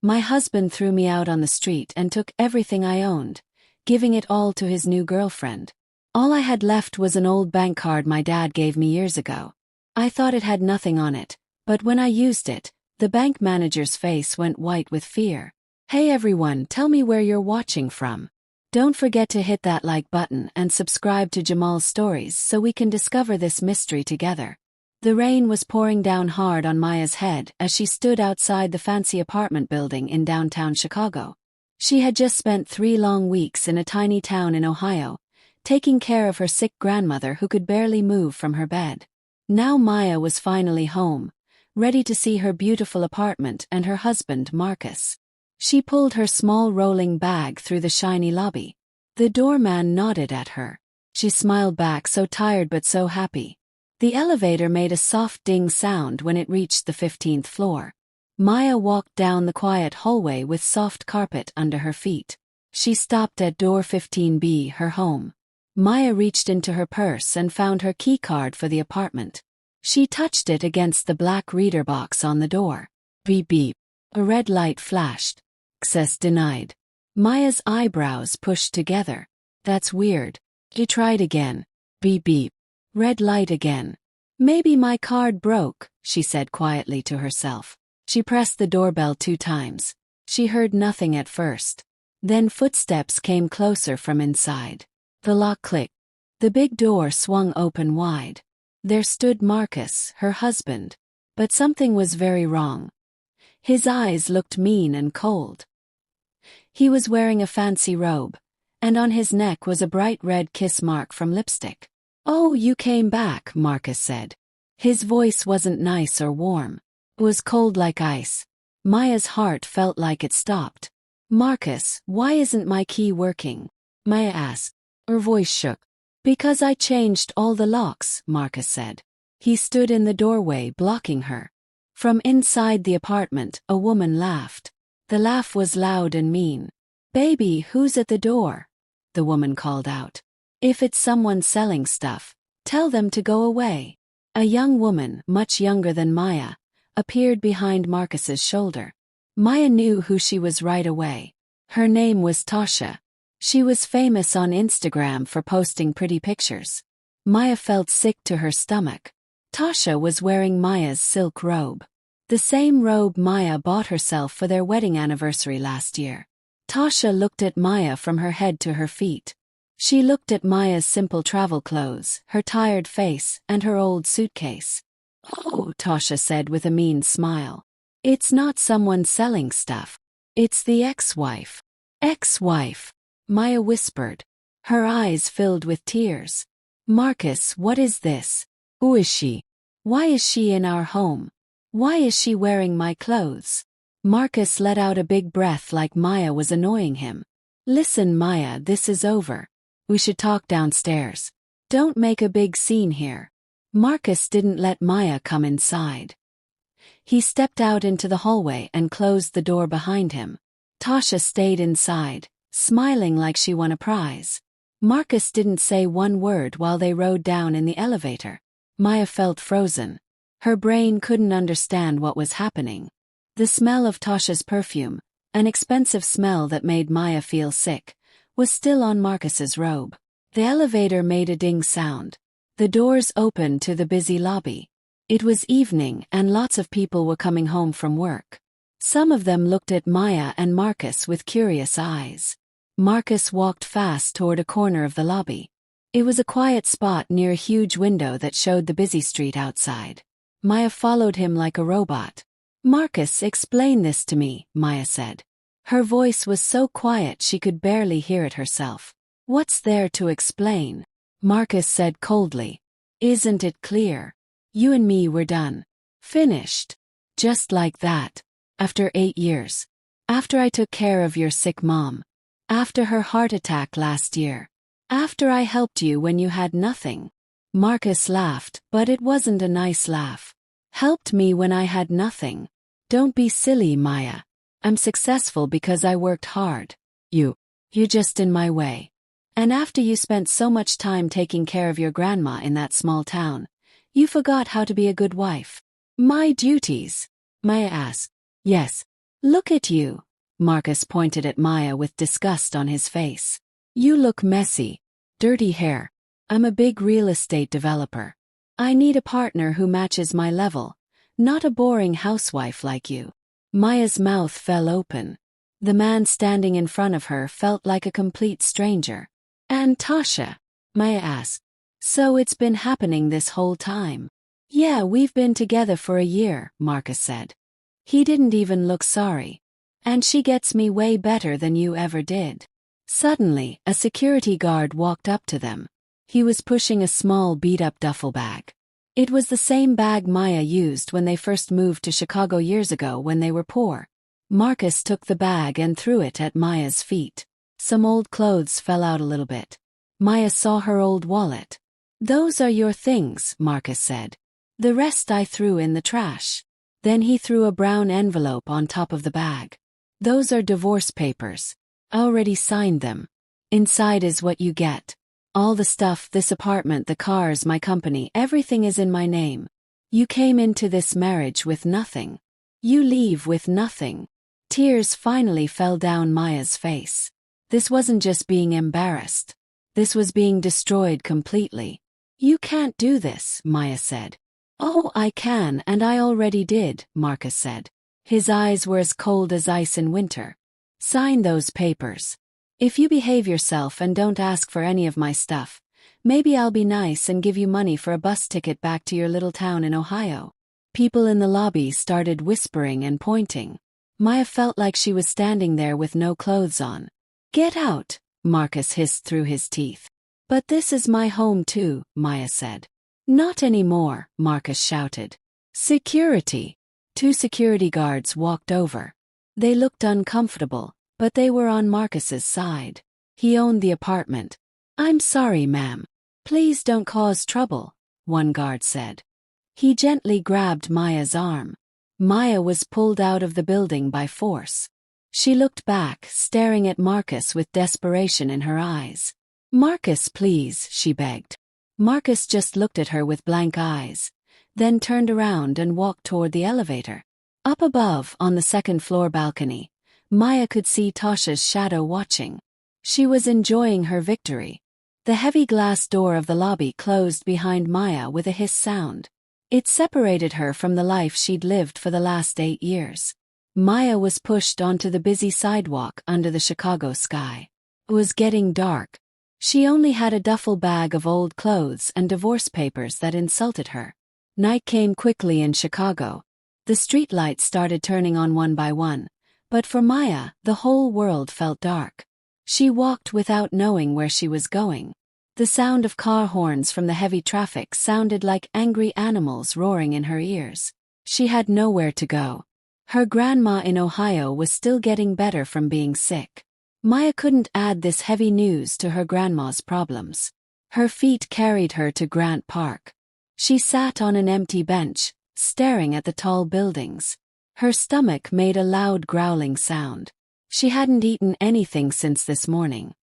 My husband threw me out on the street and took everything I owned, giving it all to his new girlfriend. All I had left was an old bank card my dad gave me years ago. I thought it had nothing on it, but when I used it, the bank manager's face went white with fear. Hey everyone, tell me where you're watching from. Don't forget to hit that like button and subscribe to Jamal's Stories so we can discover this mystery together. The rain was pouring down hard on Maya's head as she stood outside the fancy apartment building in downtown Chicago. She had just spent 3 long weeks in a tiny town in Ohio, taking care of her sick grandmother who could barely move from her bed. Now Maya was finally home, ready to see her beautiful apartment and her husband Marcus. She pulled her small rolling bag through the shiny lobby. The doorman nodded at her. She smiled back, so tired but so happy. The elevator made a soft ding sound when it reached the 15th floor. Maya walked down the quiet hallway with soft carpet under her feet. She stopped at door 15B, her home. Maya reached into her purse and found her key card for the apartment. She touched it against the black reader box on the door. Beep beep. A red light flashed. Access denied. Maya's eyebrows pushed together. That's weird. She tried again. Beep beep. Red light again. Maybe my card broke, she said quietly to herself. She pressed the doorbell 2 times. She heard nothing at first. Then footsteps came closer from inside. The lock clicked. The big door swung open wide. There stood Marcus, her husband. But something was very wrong. His eyes looked mean and cold. He was wearing a fancy robe, and on his neck was a bright red kiss mark from lipstick. "Oh, you came back," Marcus said. His voice wasn't nice or warm. It was cold like ice. Maya's heart felt like it stopped. "Marcus, why isn't my key working?" Maya asked. Her voice shook. "Because I changed all the locks," Marcus said. He stood in the doorway blocking her. From inside the apartment, a woman laughed. The laugh was loud and mean. "Baby, who's at the door?" the woman called out. "If it's someone selling stuff, tell them to go away." A young woman, much younger than Maya, appeared behind Marcus's shoulder. Maya knew who she was right away. Her name was Tasha. She was famous on Instagram for posting pretty pictures. Maya felt sick to her stomach. Tasha was wearing Maya's silk robe. The same robe Maya bought herself for their wedding anniversary last year. Tasha looked at Maya from her head to her feet. She looked at Maya's simple travel clothes, her tired face, and her old suitcase. "Oh," Tasha said with a mean smile. "It's not someone selling stuff. It's the ex-wife." "Ex-wife," Maya whispered. Her eyes filled with tears. "Marcus, what is this? Who is she? Why is she in our home? Why is she wearing my clothes?" Marcus let out a big breath like Maya was annoying him. "Listen, Maya, this is over. We should talk downstairs. Don't make a big scene here." Marcus didn't let Maya come inside. He stepped out into the hallway and closed the door behind him. Tasha stayed inside, smiling like she won a prize. Marcus didn't say one word while they rode down in the elevator. Maya felt frozen. Her brain couldn't understand what was happening. The smell of Tasha's perfume, an expensive smell that made Maya feel sick, was still on Marcus's robe. The elevator made a ding sound. The doors opened to the busy lobby. It was evening and lots of people were coming home from work. Some of them looked at Maya and Marcus with curious eyes. Marcus walked fast toward a corner of the lobby. It was a quiet spot near a huge window that showed the busy street outside. Maya followed him like a robot. "Marcus, explain this to me," Maya said. Her voice was so quiet she could barely hear it herself. "What's there to explain?" Marcus said coldly. "Isn't it clear? You and me were done. Finished. Just like that. After 8 years. After I took care of your sick mom. After her heart attack last year. After I helped you when you had nothing." Marcus laughed, but it wasn't a nice laugh. "Helped me when I had nothing. Don't be silly, Maya. I'm successful because I worked hard. You're just in my way. And after you spent so much time taking care of your grandma in that small town, you forgot how to be a good wife." "My duties?" Maya asked. "Yes. Look at you. Marcus pointed at Maya with disgust on his face. You look messy. Dirty hair. I'm a big real estate developer. I need a partner who matches my level, not a boring housewife like you. Maya's mouth fell open. The man standing in front of her felt like a complete stranger. And Tasha? Maya asked. So it's been happening this whole time? Yeah, we've been together for a year, Marcus said. He didn't even look sorry. And she gets me way better than you ever did. Suddenly, a security guard walked up to them. He was pushing a small beat-up duffel bag. It was the same bag Maya used when they first moved to Chicago years ago when they were poor. Marcus took the bag and threw it at Maya's feet. Some old clothes fell out a little bit. Maya saw her old wallet. Those are your things, Marcus said. The rest I threw in the trash. Then he threw a brown envelope on top of the bag. Those are divorce papers. I already signed them. Inside is what you get. All the stuff, this apartment, the cars, my company, everything is in my name. You came into this marriage with nothing. You leave with nothing. Tears finally fell down Maya's face. This wasn't just being embarrassed. This was being destroyed completely. You can't do this, Maya said. Oh, I can, and I already did, Marcus said. His eyes were as cold as ice in winter. Sign those papers. If you behave yourself and don't ask for any of my stuff, maybe I'll be nice and give you money for a bus ticket back to your little town in Ohio. People in the lobby started whispering and pointing. Maya felt like she was standing there with no clothes on. Get out, Marcus hissed through his teeth. But this is my home too, Maya said. Not anymore, Marcus shouted. Security. 2 security guards walked over. They looked uncomfortable, but they were on Marcus's side. He owned the apartment. I'm sorry, ma'am. Please don't cause trouble, one guard said. He gently grabbed Maya's arm. Maya was pulled out of the building by force. She looked back, staring at Marcus with desperation in her eyes. Marcus, please, she begged. Marcus just looked at her with blank eyes, then turned around and walked toward the elevator. Up above, on the second-floor balcony, Maya could see Tasha's shadow watching. She was enjoying her victory. The heavy glass door of the lobby closed behind Maya with a hiss sound. It separated her from the life she'd lived for the last 8 years. Maya was pushed onto the busy sidewalk under the Chicago sky. It was getting dark. She only had a duffel bag of old clothes and divorce papers that insulted her. Night came quickly in Chicago. The streetlights started turning on one by one, but for Maya, the whole world felt dark. She walked without knowing where she was going. The sound of car horns from the heavy traffic sounded like angry animals roaring in her ears. She had nowhere to go. Her grandma in Ohio was still getting better from being sick. Maya couldn't add this heavy news to her grandma's problems. Her feet carried her to Grant Park. She sat on an empty bench, staring at the tall buildings. Her stomach made a loud growling sound. She hadn't eaten anything since this morning.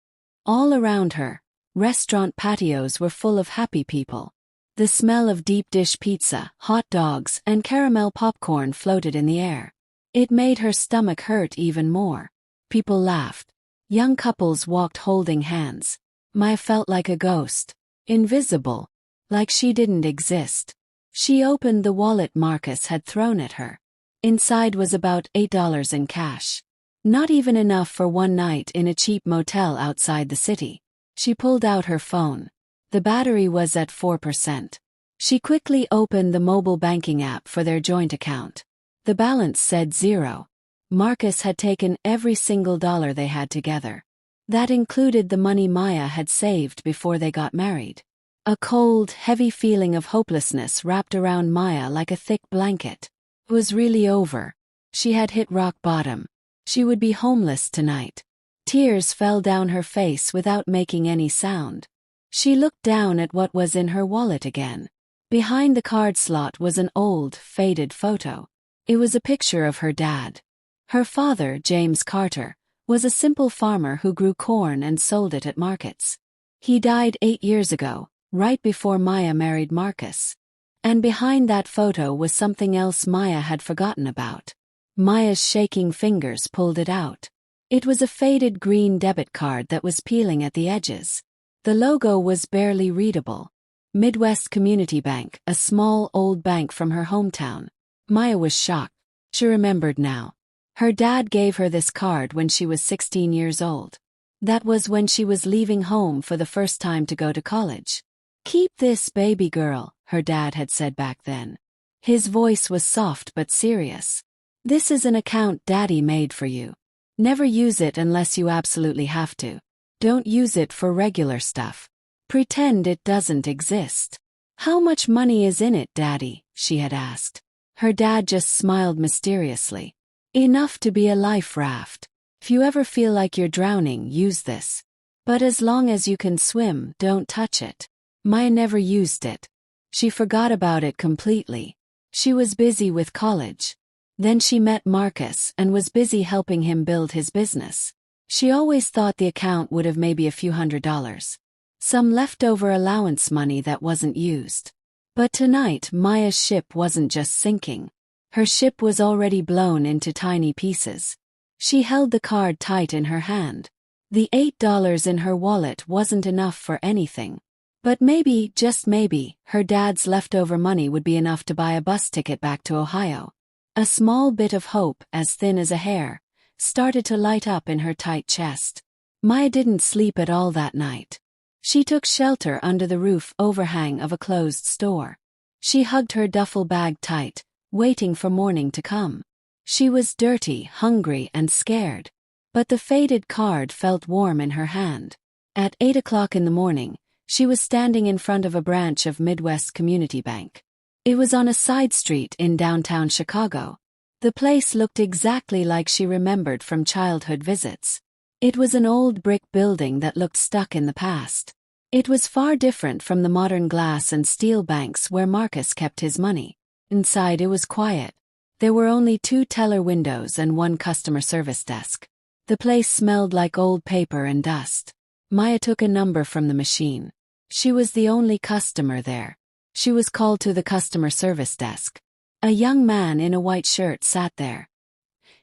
All around her, restaurant patios were full of happy people. The smell of deep dish pizza, hot dogs, and caramel popcorn floated in the air. It made her stomach hurt even more. People laughed. Young couples walked holding hands. Maya felt like a ghost. Invisible. Like she didn't exist. She opened the wallet Marcus had thrown at her. Inside was about $8 in cash. Not even enough for one night in a cheap motel outside the city. She pulled out her phone. The battery was at 4%. She quickly opened the mobile banking app for their joint account. The balance said 0. Marcus had taken every single dollar they had together. That included the money Maya had saved before they got married. A cold, heavy feeling of hopelessness wrapped around Maya like a thick blanket. It was really over. She had hit rock bottom. She would be homeless tonight. Tears fell down her face without making any sound. She looked down at what was in her wallet again. Behind the card slot was an old, faded photo. It was a picture of her dad. Her father, James Carter, was a simple farmer who grew corn and sold it at markets. He died 8 years ago, right before Maya married Marcus. And behind that photo was something else Maya had forgotten about. Maya's shaking fingers pulled it out. It was a faded green debit card that was peeling at the edges. The logo was barely readable. Midwest Community Bank, a small old bank from her hometown. Maya was shocked. She remembered now. Her dad gave her this card when she was 16 years old. That was when she was leaving home for the first time to go to college. "Keep this, baby girl," her dad had said back then. His voice was soft but serious. "This is an account Daddy made for you. Never use it unless you absolutely have to. Don't use it for regular stuff. Pretend it doesn't exist." "How much money is in it, Daddy?" she had asked. Her dad just smiled mysteriously. "Enough to be a life raft. If you ever feel like you're drowning, use this. But as long as you can swim, don't touch it." Maya never used it. She forgot about it completely. She was busy with college. Then she met Marcus and was busy helping him build his business. She always thought the account would have maybe a few $100s. Some leftover allowance money that wasn't used. But tonight Maya's ship wasn't just sinking. Her ship was already blown into tiny pieces. She held the card tight in her hand. The $8 in her wallet wasn't enough for anything. But maybe, just maybe, her dad's leftover money would be enough to buy a bus ticket back to Ohio. A small bit of hope, as thin as a hair, started to light up in her tight chest. Maya didn't sleep at all that night. She took shelter under the roof overhang of a closed store. She hugged her duffel bag tight, waiting for morning to come. She was dirty, hungry, and scared. But the faded card felt warm in her hand. At 8 o'clock in the morning, she was standing in front of a branch of Midwest Community Bank. It was on a side street in downtown Chicago. The place looked exactly like she remembered from childhood visits. It was an old brick building that looked stuck in the past. It was far different from the modern glass and steel banks where Marcus kept his money. Inside it was quiet. There were only 2 teller windows and 1 customer service desk. The place smelled like old paper and dust. Maya took a number from the machine. She was the only customer there. She was called to the customer service desk. A young man in a white shirt sat there.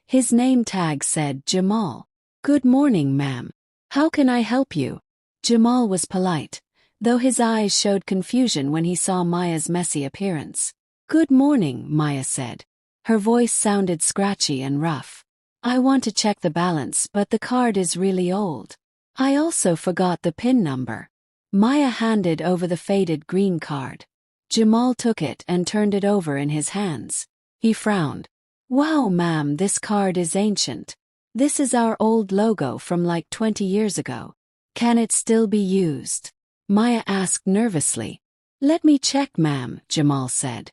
His name tag said Jamal. "Good morning, ma'am. How can I help you?" Jamal was polite, though his eyes showed confusion when he saw Maya's messy appearance. "Good morning," Maya said. Her voice sounded scratchy and rough. "I want to check the balance, but the card is really old. I also forgot the PIN number." Maya handed over the faded green card. Jamal took it and turned it over in his hands. He frowned. "Wow, ma'am, this card is ancient. This is our old logo from like 20 years ago. Can it still be used?" Maya asked nervously. "Let me check, ma'am," Jamal said.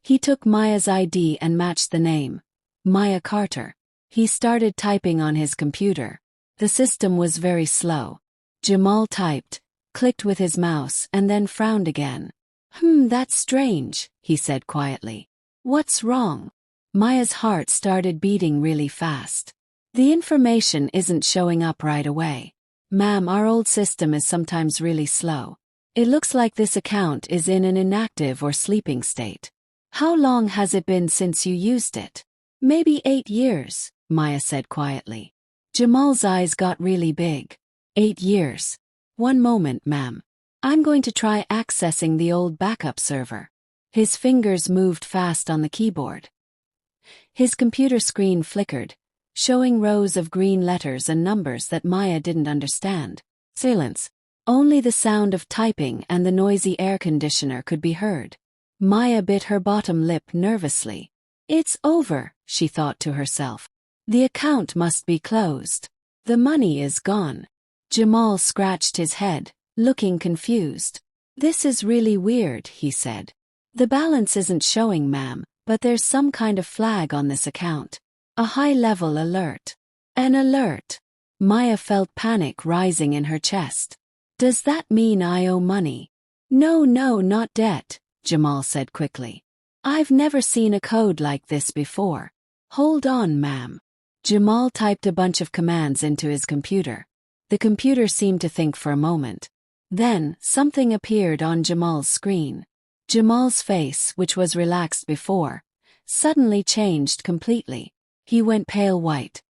He took Maya's ID and matched the name. Maya Carter. He started typing on his computer. The system was very slow. Jamal typed, clicked with his mouse, and then frowned again. That's strange," he said quietly. "What's wrong?" Maya's heart started beating really fast. "The information isn't showing up right away. Ma'am, our old system is sometimes really slow. It looks like this account is in an inactive or sleeping state." "How long has it been since you used it?" "Maybe 8 years," Maya said quietly. Jamal's eyes got really big. 8 years. "One moment, ma'am. I'm going to try accessing the old backup server." His fingers moved fast on the keyboard. His computer screen flickered, showing rows of green letters and numbers that Maya didn't understand. Silence. Only the sound of typing and the noisy air conditioner could be heard. Maya bit her bottom lip nervously. "It's over," she thought to herself. "The account must be closed. The money is gone." Jamal scratched his head, looking confused. "This is really weird," he said. "The balance isn't showing, ma'am, but there's some kind of flag on this account. A high-level alert." An alert. Maya felt panic rising in her chest. "Does that mean I owe money?" No, not debt," Jamal said quickly. "I've never seen a code like this before. Hold on, ma'am." Jamal typed a bunch of commands into his computer. The computer seemed to think for a moment. Then, something appeared on Jamal's screen. Jamal's face, which was relaxed before, suddenly changed completely. He went pale white.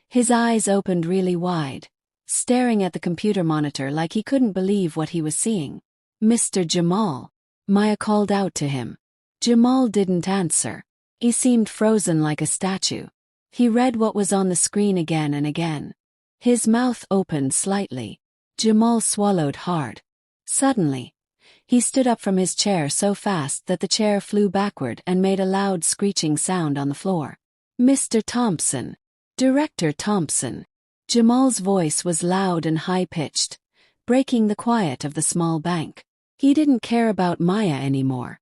His eyes opened really wide, staring at the computer monitor like he couldn't believe what he was seeing. "Mr. Jamal," Maya called out to him. Jamal didn't answer. He seemed frozen like a statue. He read what was on the screen again and again. His mouth opened slightly. Jamal swallowed hard. Suddenly, he stood up from his chair so fast that the chair flew backward and made a loud screeching sound on the floor. "Mr. Thompson. Director Thompson." Jamal's voice was loud and high-pitched, breaking the quiet of the small bank. He didn't care about Maya anymore.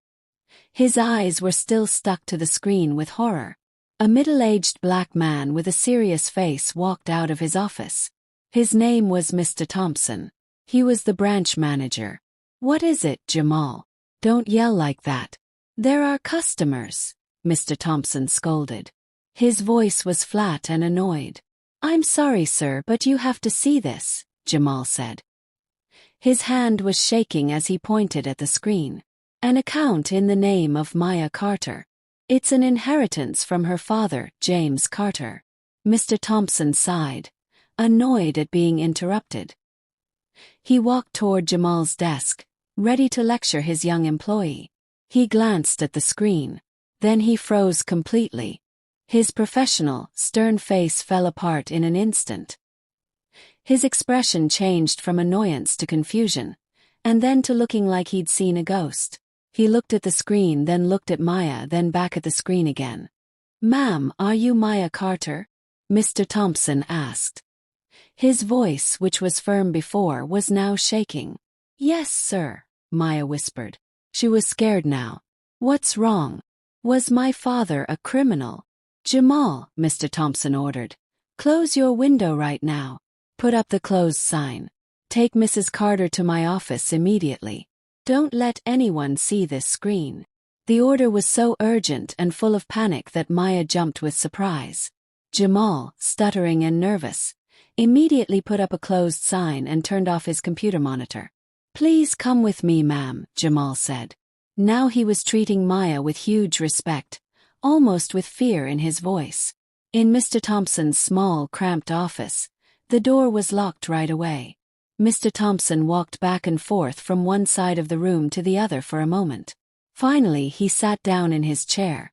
His eyes were still stuck to the screen with horror. A middle-aged black man with a serious face walked out of his office. His name was Mr. Thompson. He was the branch manager. "What is it, Jamal? Don't yell like that. There are customers," Mr. Thompson scolded. His voice was flat and annoyed. "I'm sorry, sir, but you have to see this," Jamal said. His hand was shaking as he pointed at the screen. "An account in the name of Maya Carter. It's an inheritance from her father, James Carter." Mr. Thompson sighed, annoyed at being interrupted. He walked toward Jamal's desk, ready to lecture his young employee. He glanced at the screen. Then he froze completely. His professional, stern face fell apart in an instant. His expression changed from annoyance to confusion, and then to looking like he'd seen a ghost. He looked at the screen, then looked at Maya, then back at the screen again. "Ma'am, are you Maya Carter?" Mr. Thompson asked. His voice, which was firm before, was now shaking. "Yes, sir," Maya whispered. She was scared now. "What's wrong? Was my father a criminal?" "Jamal," Mr. Thompson ordered. "Close your window right now. Put up the closed sign. Take Mrs. Carter to my office immediately. Don't let anyone see this screen." The order was so urgent and full of panic that Maya jumped with surprise. Jamal, stuttering and nervous, immediately put up a closed sign and turned off his computer monitor. "Please come with me, ma'am," Jamal said. Now he was treating Maya with huge respect, almost with fear in his voice. In Mr. Thompson's small, cramped office, the door was locked right away. Mr. Thompson walked back and forth from one side of the room to the other for a moment. Finally, he sat down in his chair.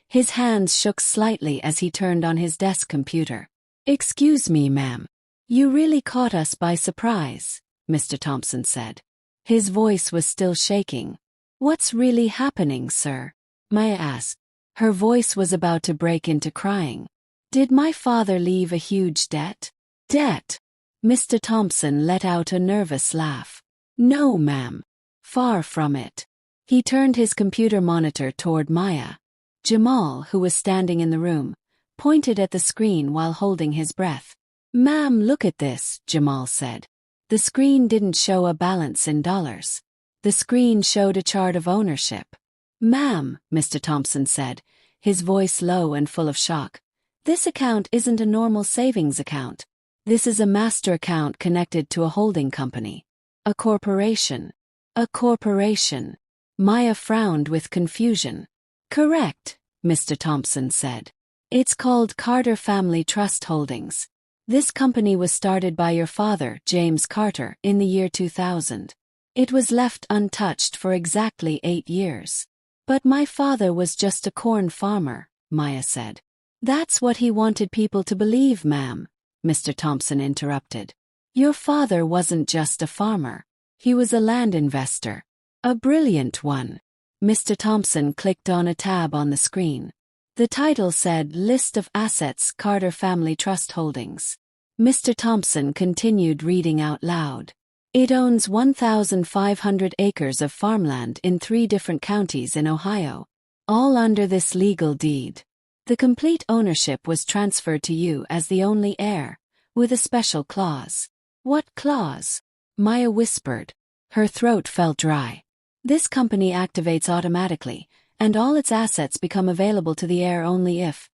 His hands shook slightly as he turned on his desk computer. "Excuse me, ma'am. You really caught us by surprise," Mr. Thompson said. His voice was still shaking. "What's really happening, sir?" Maya asked. Her voice was about to break into crying. "Did my father leave a huge debt?" "Debt?" Mr. Thompson let out a nervous laugh. "No, ma'am. Far from it." He turned his computer monitor toward Maya. Jamal, who was standing in the room, pointed at the screen while holding his breath. "Ma'am, look at this," Jamal said. The screen didn't show a balance in dollars. The screen showed a chart of ownership. "Ma'am," Mr. Thompson said, his voice low and full of shock, "this account isn't a normal savings account. This is a master account connected to a holding company. A corporation." "A corporation." Maya frowned with confusion. "Correct," Mr. Thompson said. "It's called Carter Family Trust Holdings. This company was started by your father, James Carter, in the year 2000. It was left untouched for exactly 8 years. But my father was just a corn farmer," Maya said. "That's what he wanted people to believe, ma'am," Mr. Thompson interrupted. "Your father wasn't just a farmer. He was a land investor. A brilliant one." Mr. Thompson clicked on a tab on the screen. The title said List of Assets Carter Family Trust Holdings. Mr. Thompson continued reading out loud. "It owns 1,500 acres of farmland in 3 different counties in Ohio, all under this legal deed. The complete ownership was transferred to you as the only heir, with a special clause." "What clause?" Maya whispered. Her throat felt dry. "This company activates automatically, and all its assets become available to the heir only if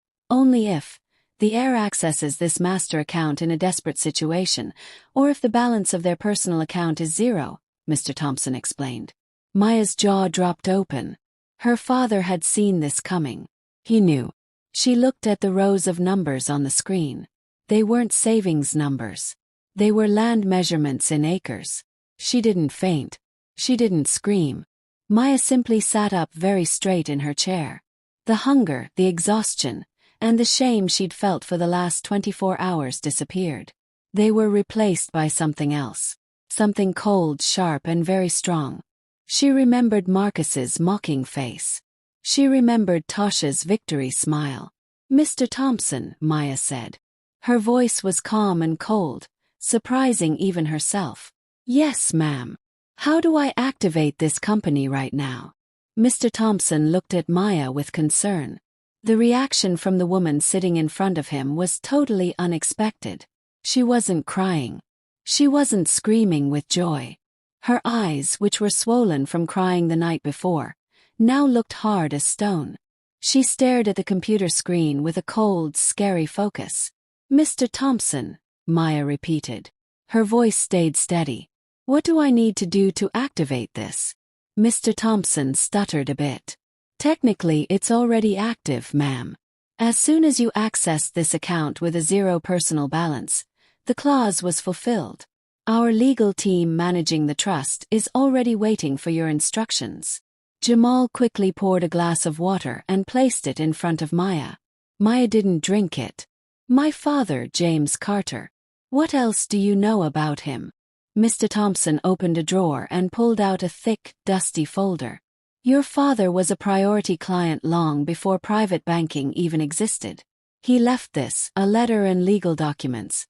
the heir accesses this master account in a desperate situation, or if the balance of their personal account is 0, Mr. Thompson explained. Maya's jaw dropped open. Her father had seen this coming. He knew. She looked at the rows of numbers on the screen. They weren't savings numbers. They were land measurements in acres. She didn't faint. She didn't scream. Maya simply sat up very straight in her chair. The hunger, the exhaustion, and the shame she'd felt for the last 24 hours disappeared. They were replaced by something else. Something cold, sharp, and very strong. She remembered Marcus's mocking face. She remembered Tasha's victory smile. "Mr. Thompson," Maya said. Her voice was calm and cold, surprising even herself. "Yes, ma'am. How do I activate this company right now?" Mr. Thompson looked at Maya with concern. The reaction from the woman sitting in front of him was totally unexpected. She wasn't crying. She wasn't screaming with joy. Her eyes, which were swollen from crying the night before, now looked hard as stone. She stared at the computer screen with a cold, scary focus. "Mr. Thompson," Maya repeated. Her voice stayed steady. "What do I need to do to activate this?" Mr. Thompson stuttered a bit. "Technically, it's already active, ma'am. As soon as you accessed this account with a zero personal balance, the clause was fulfilled. Our legal team managing the trust is already waiting for your instructions." Jamal quickly poured a glass of water and placed it in front of Maya. Maya didn't drink it. "My father, James Carter. What else do you know about him?" Mr. Thompson opened a drawer and pulled out a thick, dusty folder. "Your father was a priority client long before private banking even existed. He left this, a letter and legal documents.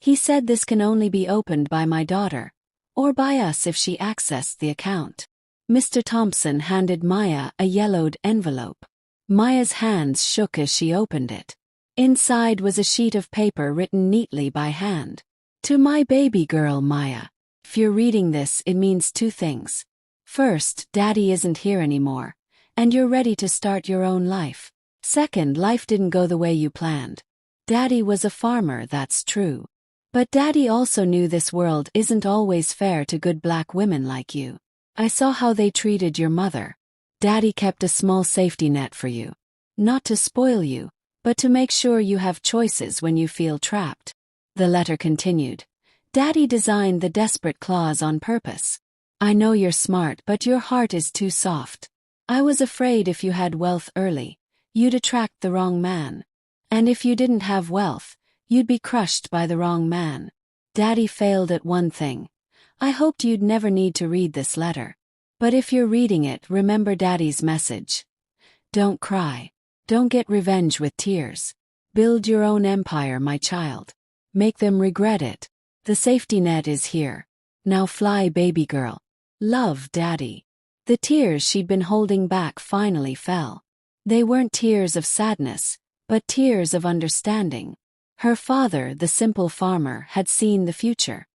He said this can only be opened by my daughter, or by us if she accessed the account." Mr. Thompson handed Maya a yellowed envelope. Maya's hands shook as she opened it. Inside was a sheet of paper written neatly by hand. "To my baby girl, Maya. If you're reading this, it means two things. First, Daddy isn't here anymore, and you're ready to start your own life. Second, life didn't go the way you planned. Daddy was a farmer, that's true. But Daddy also knew this world isn't always fair to good black women like you. I saw how they treated your mother. Daddy kept a small safety net for you. Not to spoil you, but to make sure you have choices when you feel trapped." The letter continued. "Daddy designed the desperate clause on purpose. I know you're smart, but your heart is too soft. I was afraid if you had wealth early, you'd attract the wrong man. And if you didn't have wealth, you'd be crushed by the wrong man. Daddy failed at one thing. I hoped you'd never need to read this letter. But if you're reading it, remember Daddy's message. Don't cry. Don't get revenge with tears. Build your own empire, my child. Make them regret it. The safety net is here. Now fly, baby girl. Love, Daddy." The tears she'd been holding back finally fell. They weren't tears of sadness, but tears of understanding. Her father, the simple farmer, had seen the future.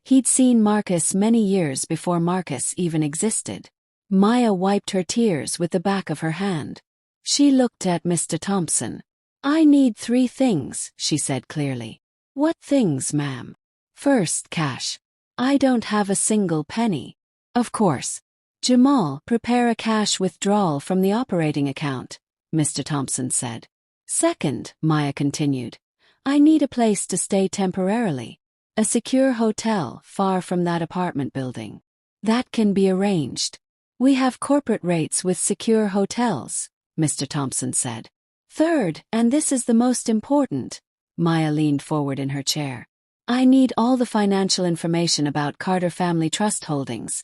He'd seen Marcus many years before Marcus even existed. Maya wiped her tears with the back of her hand. She looked at Mr. Thompson. "I need 3 things, she said clearly. "What things, ma'am?" "First, cash. I don't have a single penny." "Of course. Jamal, prepare a cash withdrawal from the operating account," Mr. Thompson said. "Second," Maya continued, "I need a place to stay temporarily. A secure hotel far from that apartment building. That can be arranged. We have corporate rates with secure hotels," Mr. Thompson said. "Third, and this is the most important," Maya leaned forward in her chair. "I need all the financial information about Carter Family Trust Holdings,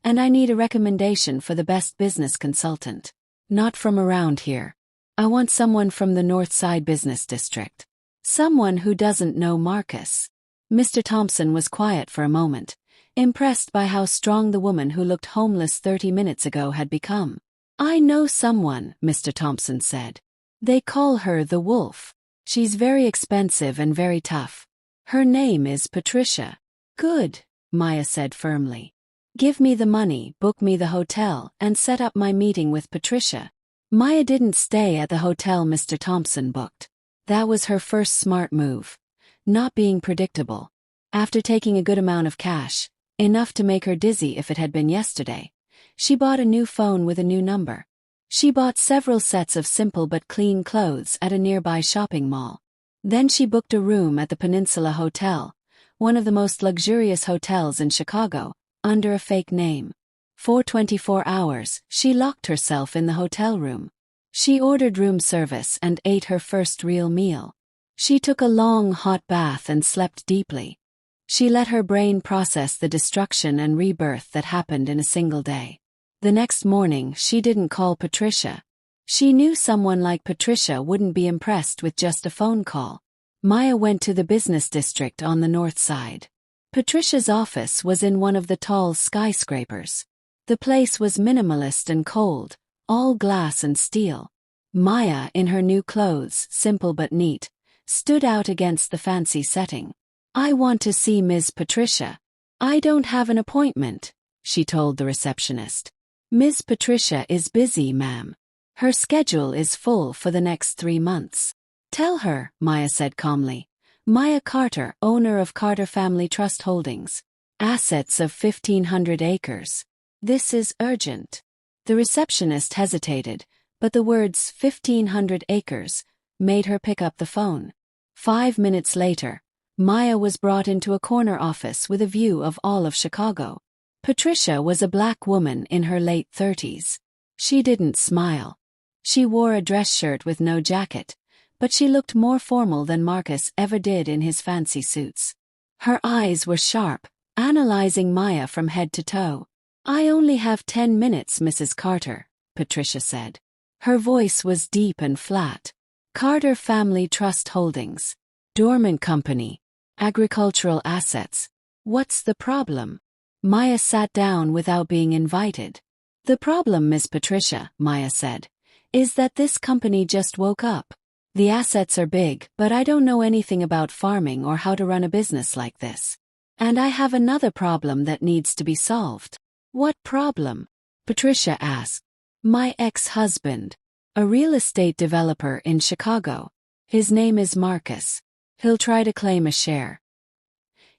and I need a recommendation for the best business consultant. Not from around here. I want someone from the North Side Business District. Someone who doesn't know Marcus." Mr. Thompson was quiet for a moment, impressed by how strong the woman who looked homeless 30 minutes ago had become. "I know someone," Mr. Thompson said. "They call her the Wolf. She's very expensive and very tough. Her name is Patricia." "Good," Maya said firmly. "Give me the money, book me the hotel, and set up my meeting with Patricia." Maya didn't stay at the hotel Mr. Thompson booked. That was her first smart move. Not being predictable. After taking a good amount of cash, enough to make her dizzy if it had been yesterday, She bought a new phone with a new number. She bought several sets of simple but clean clothes at a nearby shopping mall. Then she booked a room at the Peninsula Hotel, one of the most luxurious hotels in Chicago, under a fake name. For 24 hours, she locked herself in the hotel room. She ordered room service and ate her first real meal. She took a long hot bath and slept deeply. She let her brain process the destruction and rebirth that happened in a single day. The next morning, she didn't call Patricia. She knew someone like Patricia wouldn't be impressed with just a phone call. Maya went to the business district on the north side. Patricia's office was in one of the tall skyscrapers. The place was minimalist and cold, all glass and steel. Maya, in her new clothes, simple but neat, stood out against the fancy setting. "I want to see Ms. Patricia." "I don't have an appointment," she told the receptionist. "Ms. Patricia is busy, ma'am. Her schedule is full for the next 3 months." "Tell her," Maya said calmly. "Maya Carter, owner of Carter Family Trust Holdings. Assets of 1,500 acres. This is urgent." The receptionist hesitated, but the words 1,500 acres made her pick up the phone. 5 minutes later, Maya was brought into a corner office with a view of all of Chicago. Patricia was a black woman in her late 30s. She didn't smile. She wore a dress shirt with no jacket, but she looked more formal than Marcus ever did in his fancy suits. Her eyes were sharp, analyzing Maya from head to toe. "I only have 10 minutes, Mrs. Carter," Patricia said. Her voice was deep and flat. "Carter Family Trust Holdings. Dormant company. Agricultural assets. What's the problem?" Maya sat down without being invited. "The problem, Miss Patricia," Maya said, "is that this company just woke up. The assets are big, but I don't know anything about farming or how to run a business like this. And I have another problem that needs to be solved." "What problem?" Patricia asked. "My ex-husband. A real estate developer in Chicago. His name is Marcus. He'll try to claim a share.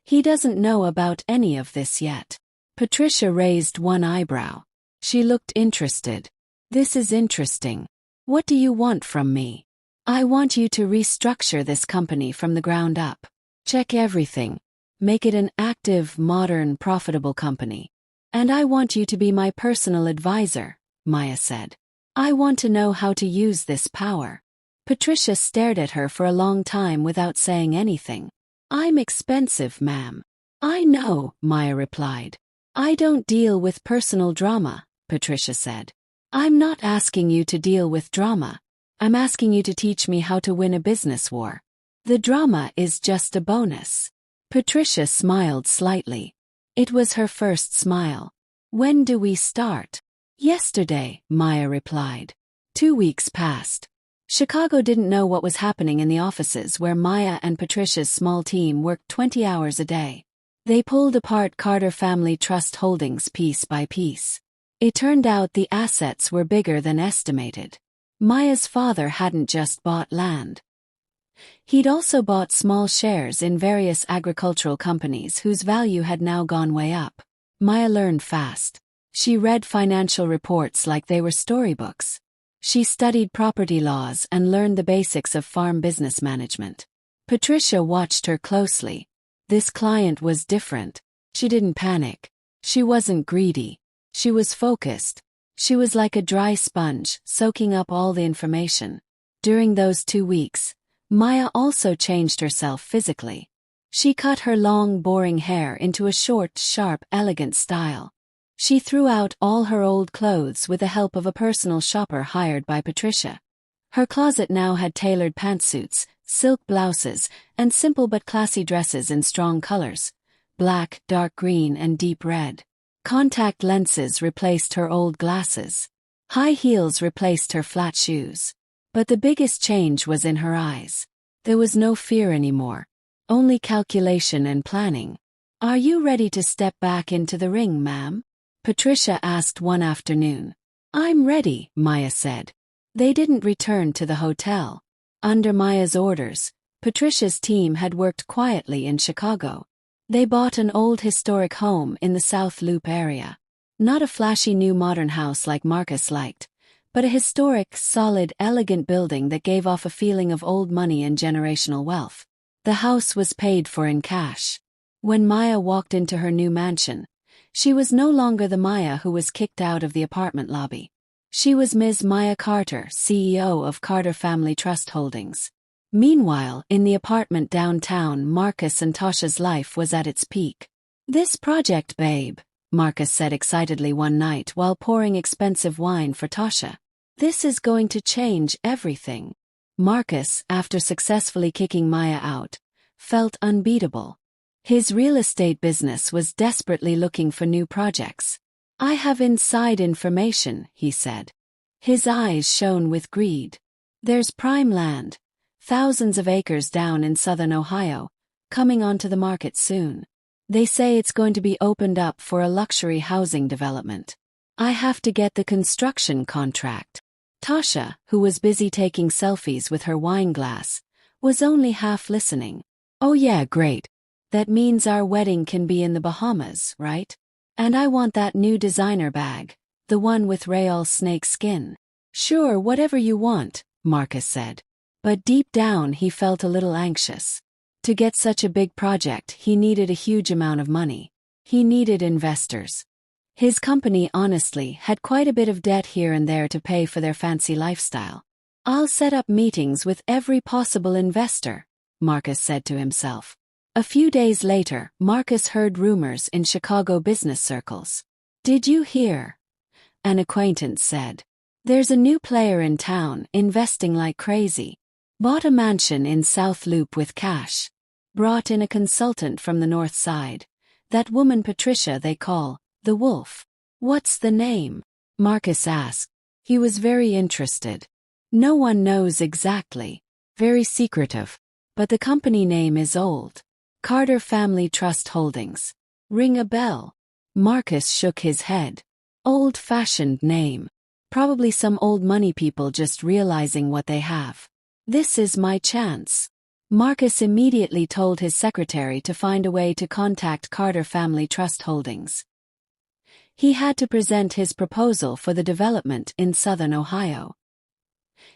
He doesn't know about any of this yet." Patricia raised one eyebrow. She looked interested. "This is interesting. What do you want from me?" "I want you to restructure this company from the ground up. Check everything. Make it an active, modern, profitable company. And I want you to be my personal advisor," Maya said. "I want to know how to use this power." Patricia stared at her for a long time without saying anything. "I'm expensive, ma'am." "I know," Maya replied. "I don't deal with personal drama," Patricia said. "I'm not asking you to deal with drama. I'm asking you to teach me how to win a business war. The drama is just a bonus." Patricia smiled slightly. It was her first smile. "When do we start?" "Yesterday," Maya replied. 2 weeks passed. Chicago didn't know what was happening in the offices where Maya and Patricia's small team worked 20 hours a day. They pulled apart Carter Family Trust Holdings piece by piece. It turned out the assets were bigger than estimated. Maya's father hadn't just bought land. He'd also bought small shares in various agricultural companies whose value had now gone way up. Maya learned fast. She read financial reports like they were storybooks. She studied property laws and learned the basics of farm business management. Patricia watched her closely. This client was different. She didn't panic. She wasn't greedy. She was focused. She was like a dry sponge, soaking up all the information. During those 2 weeks, Maya also changed herself physically. She cut her long, boring hair into a short, sharp, elegant style. She threw out all her old clothes with the help of a personal shopper hired by Patricia. Her closet now had tailored pantsuits, silk blouses, and simple but classy dresses in strong colors: black, dark green, and deep red. Contact lenses replaced her old glasses. High heels replaced her flat shoes. But the biggest change was in her eyes. There was no fear anymore. Only calculation and planning. "Are you ready to step back into the ring, ma'am?" Patricia asked one afternoon. "I'm ready," Maya said. They didn't return to the hotel. Under Maya's orders, Patricia's team had worked quietly in Chicago. They bought an old historic home in the South Loop area. Not a flashy new modern house like Marcus liked, but a historic, solid, elegant building that gave off a feeling of old money and generational wealth. The house was paid for in cash. When Maya walked into her new mansion, she was no longer the Maya who was kicked out of the apartment lobby. She was Ms. Maya Carter, CEO of Carter Family Trust Holdings. Meanwhile, in the apartment downtown, Marcus and Tasha's life was at its peak. "This project, babe," Marcus said excitedly one night while pouring expensive wine for Tasha. "This is going to change everything." Marcus, after successfully kicking Maya out, felt unbeatable. His real estate business was desperately looking for new projects. "I have inside information," he said. His eyes shone with greed. "There's prime land, thousands of acres down in southern Ohio, coming onto the market soon. They say it's going to be opened up for a luxury housing development. I have to get the construction contract." Tasha, who was busy taking selfies with her wine glass, was only half listening. "Oh yeah, great. That means our wedding can be in the Bahamas, right? And I want that new designer bag, the one with real snake skin." "Sure, whatever you want," Marcus said. But deep down he felt a little anxious. To get such a big project, he needed a huge amount of money. He needed investors. His company honestly had quite a bit of debt here and there to pay for their fancy lifestyle. "I'll set up meetings with every possible investor," Marcus said to himself. A few days later, Marcus heard rumors in Chicago business circles. "Did you hear?" An acquaintance said. "There's a new player in town, investing like crazy. Bought a mansion in South Loop with cash. Brought in a consultant from the north side. That woman Patricia they call the Wolf." "What's the name?" Marcus asked. He was very interested. "No one knows exactly. Very secretive. But the company name is old. Carter Family Trust Holdings. Ring a bell?" Marcus shook his head. "Old-fashioned name. Probably some old money people just realizing what they have. This is my chance." Marcus immediately told his secretary to find a way to contact Carter Family Trust Holdings. He had to present his proposal for the development in southern Ohio.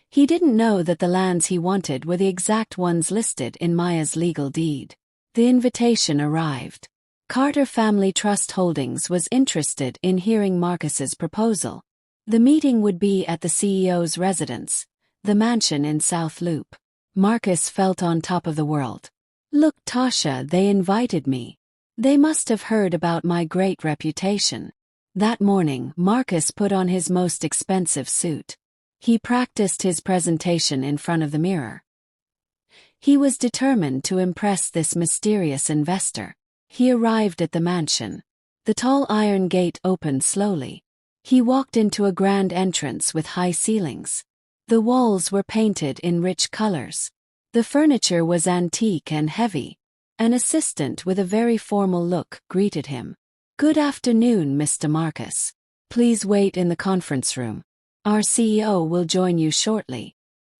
He didn't know that the lands he wanted were the exact ones listed in Maya's legal deed. The invitation arrived. Carter Family Trust Holdings was interested in hearing Marcus's proposal. The meeting would be at the CEO's residence, the mansion in South Loop. Marcus felt on top of the world. "Look, Tasha, they invited me. They must have heard about my great reputation." That morning, Marcus put on his most expensive suit. He practiced his presentation in front of the mirror. He was determined to impress this mysterious investor. He arrived at the mansion. The tall iron gate opened slowly. He walked into a grand entrance with high ceilings. The walls were painted in rich colors. The furniture was antique and heavy. An assistant with a very formal look greeted him. "Good afternoon, Mr. Marcus. Please wait in the conference room. Our CEO will join you shortly."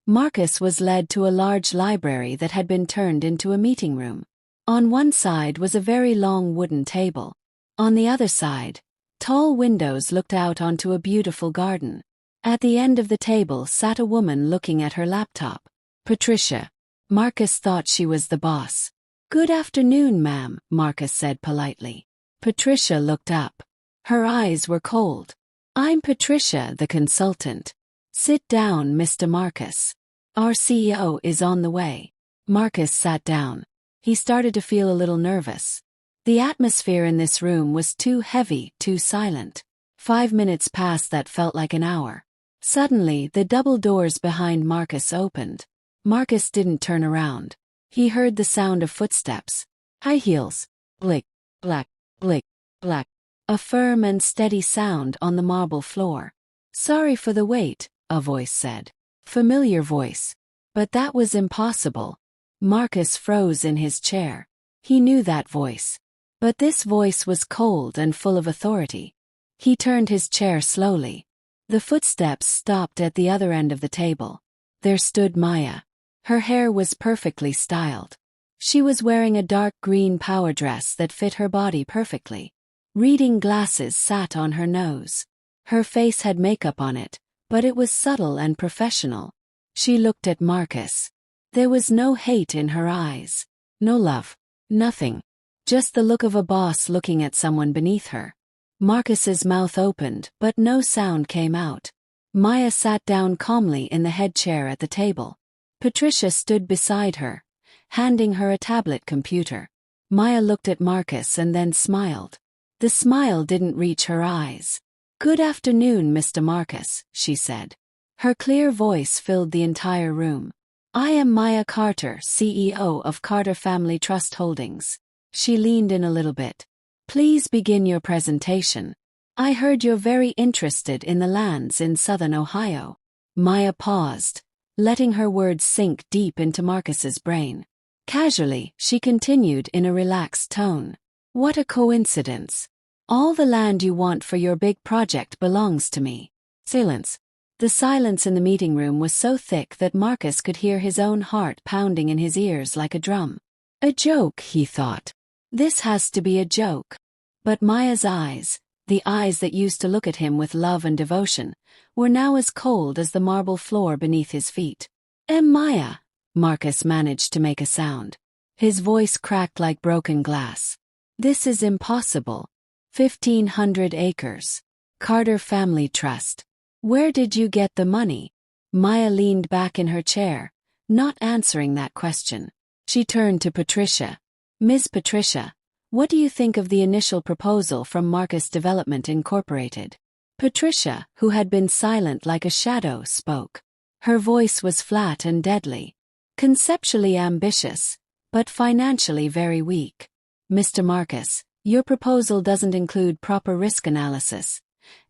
Marcus was led to a large library that had been turned into a meeting room. On one side was a very long wooden table. On the other side, tall windows looked out onto a beautiful garden. At the end of the table sat a woman looking at her laptop. Patricia. Marcus thought she was the boss. "Good afternoon, ma'am," Marcus said politely. Patricia looked up. Her eyes were cold. "I'm Patricia, the consultant. Sit down, Mr. Marcus. Our CEO is on the way." Marcus sat down. He started to feel a little nervous. The atmosphere in this room was too heavy, too silent. 5 minutes passed that felt like an hour. Suddenly, the double doors behind Marcus opened. Marcus didn't turn around. He heard the sound of footsteps. High heels. Blick, black, blick, black. A firm and steady sound on the marble floor. "Sorry for the wait," a voice said. Familiar voice. But that was impossible. Marcus froze in his chair. He knew that voice. But this voice was cold and full of authority. He turned his chair slowly. The footsteps stopped at the other end of the table. There stood Maya. Her hair was perfectly styled. She was wearing a dark green power dress that fit her body perfectly. Reading glasses sat on her nose. Her face had makeup on it, but it was subtle and professional. She looked at Marcus. There was no hate in her eyes. No love. Nothing. Just the look of a boss looking at someone beneath her. Marcus's mouth opened, but no sound came out. Maya sat down calmly in the head chair at the table. Patricia stood beside her, handing her a tablet computer. Maya looked at Marcus and then smiled. The smile didn't reach her eyes. "Good afternoon, Mr. Marcus," she said. Her clear voice filled the entire room. "I am Maya Carter, CEO of Carter Family Trust Holdings." She leaned in a little bit. "Please begin your presentation. I heard you're very interested in the lands in southern Ohio." Maya paused, letting her words sink deep into Marcus's brain. Casually, she continued in a relaxed tone. "What a coincidence. All the land you want for your big project belongs to me." Silence. The silence in the meeting room was so thick that Marcus could hear his own heart pounding in his ears like a drum. A joke, he thought. This has to be a joke. But Maya's eyes, the eyes that used to look at him with love and devotion, were now as cold as the marble floor beneath his feet. Maya," Marcus managed to make a sound. His voice cracked like broken glass. "This is impossible. 1,500 acres. Carter Family Trust. Where did you get the money?" Maya leaned back in her chair, not answering that question. She turned to Patricia. "Ms. Patricia, what do you think of the initial proposal from Marcus Development Incorporated?" Patricia, who had been silent like a shadow, spoke. Her voice was flat and deadly. "Conceptually ambitious, but financially very weak. Mr. Marcus, your proposal doesn't include proper risk analysis,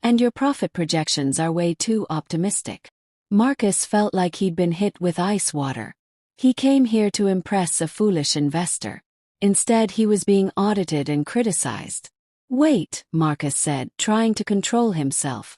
and your profit projections are way too optimistic." Marcus felt like he'd been hit with ice water. He came here to impress a foolish investor. Instead, he was being audited and criticized. "Wait," Marcus said, trying to control himself.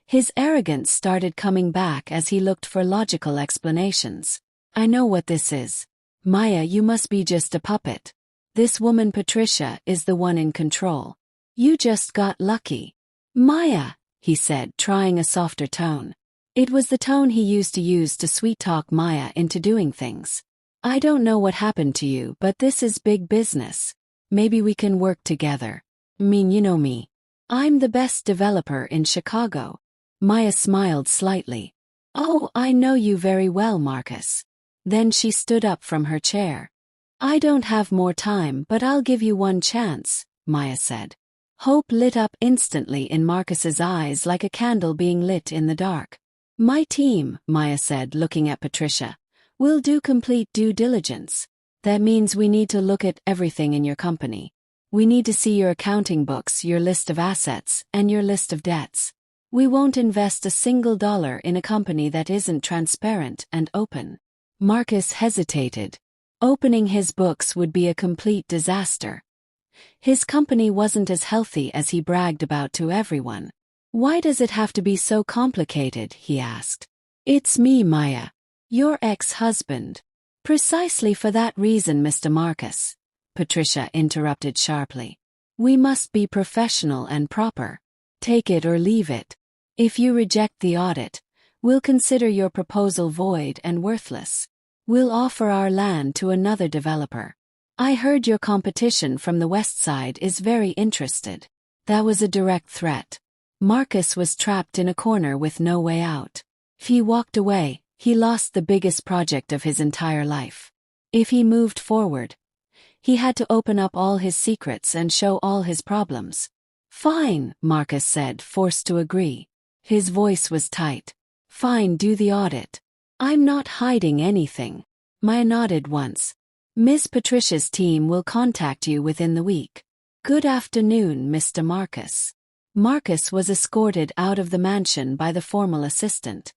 His arrogance started coming back as he looked for logical explanations. "I know what this is. Maya, you must be just a puppet. This woman Patricia is the one in control. You just got lucky." "Maya," he said, trying a softer tone. It was the tone he used to sweet-talk Maya into doing things. "I don't know what happened to you, but this is big business. Maybe we can work together. You know me. I'm the best developer in Chicago." Maya smiled slightly. "Oh, I know you very well, Marcus." Then she stood up from her chair. "I don't have more time, but I'll give you one chance," Maya said. Hope lit up instantly in Marcus's eyes like a candle being lit in the dark. "My team," Maya said, looking at Patricia, "will do complete due diligence. That means we need to look at everything in your company. We need to see your accounting books, your list of assets, and your list of debts. We won't invest a single dollar in a company that isn't transparent and open." Marcus hesitated. Opening his books would be a complete disaster. His company wasn't as healthy as he bragged about to everyone. "Why does it have to be so complicated?" he asked. "It's me, Maya. Your ex-husband." "Precisely for that reason, Mr. Marcus," Patricia interrupted sharply. "We must be professional and proper. Take it or leave it. If you reject the audit, we'll consider your proposal void and worthless. We'll offer our land to another developer. I heard your competition from the west side is very interested." That was a direct threat. Marcus was trapped in a corner with no way out. If he walked away, he lost the biggest project of his entire life. If he moved forward, he had to open up all his secrets and show all his problems. "Fine," Marcus said, forced to agree. His voice was tight. "Fine, do the audit. I'm not hiding anything." Maya nodded once. "Ms. Patricia's team will contact you within the week." "Good afternoon, Mr. Marcus." Marcus was escorted out of the mansion by the formal assistant.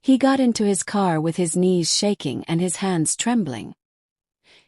He got into his car with his knees shaking and his hands trembling.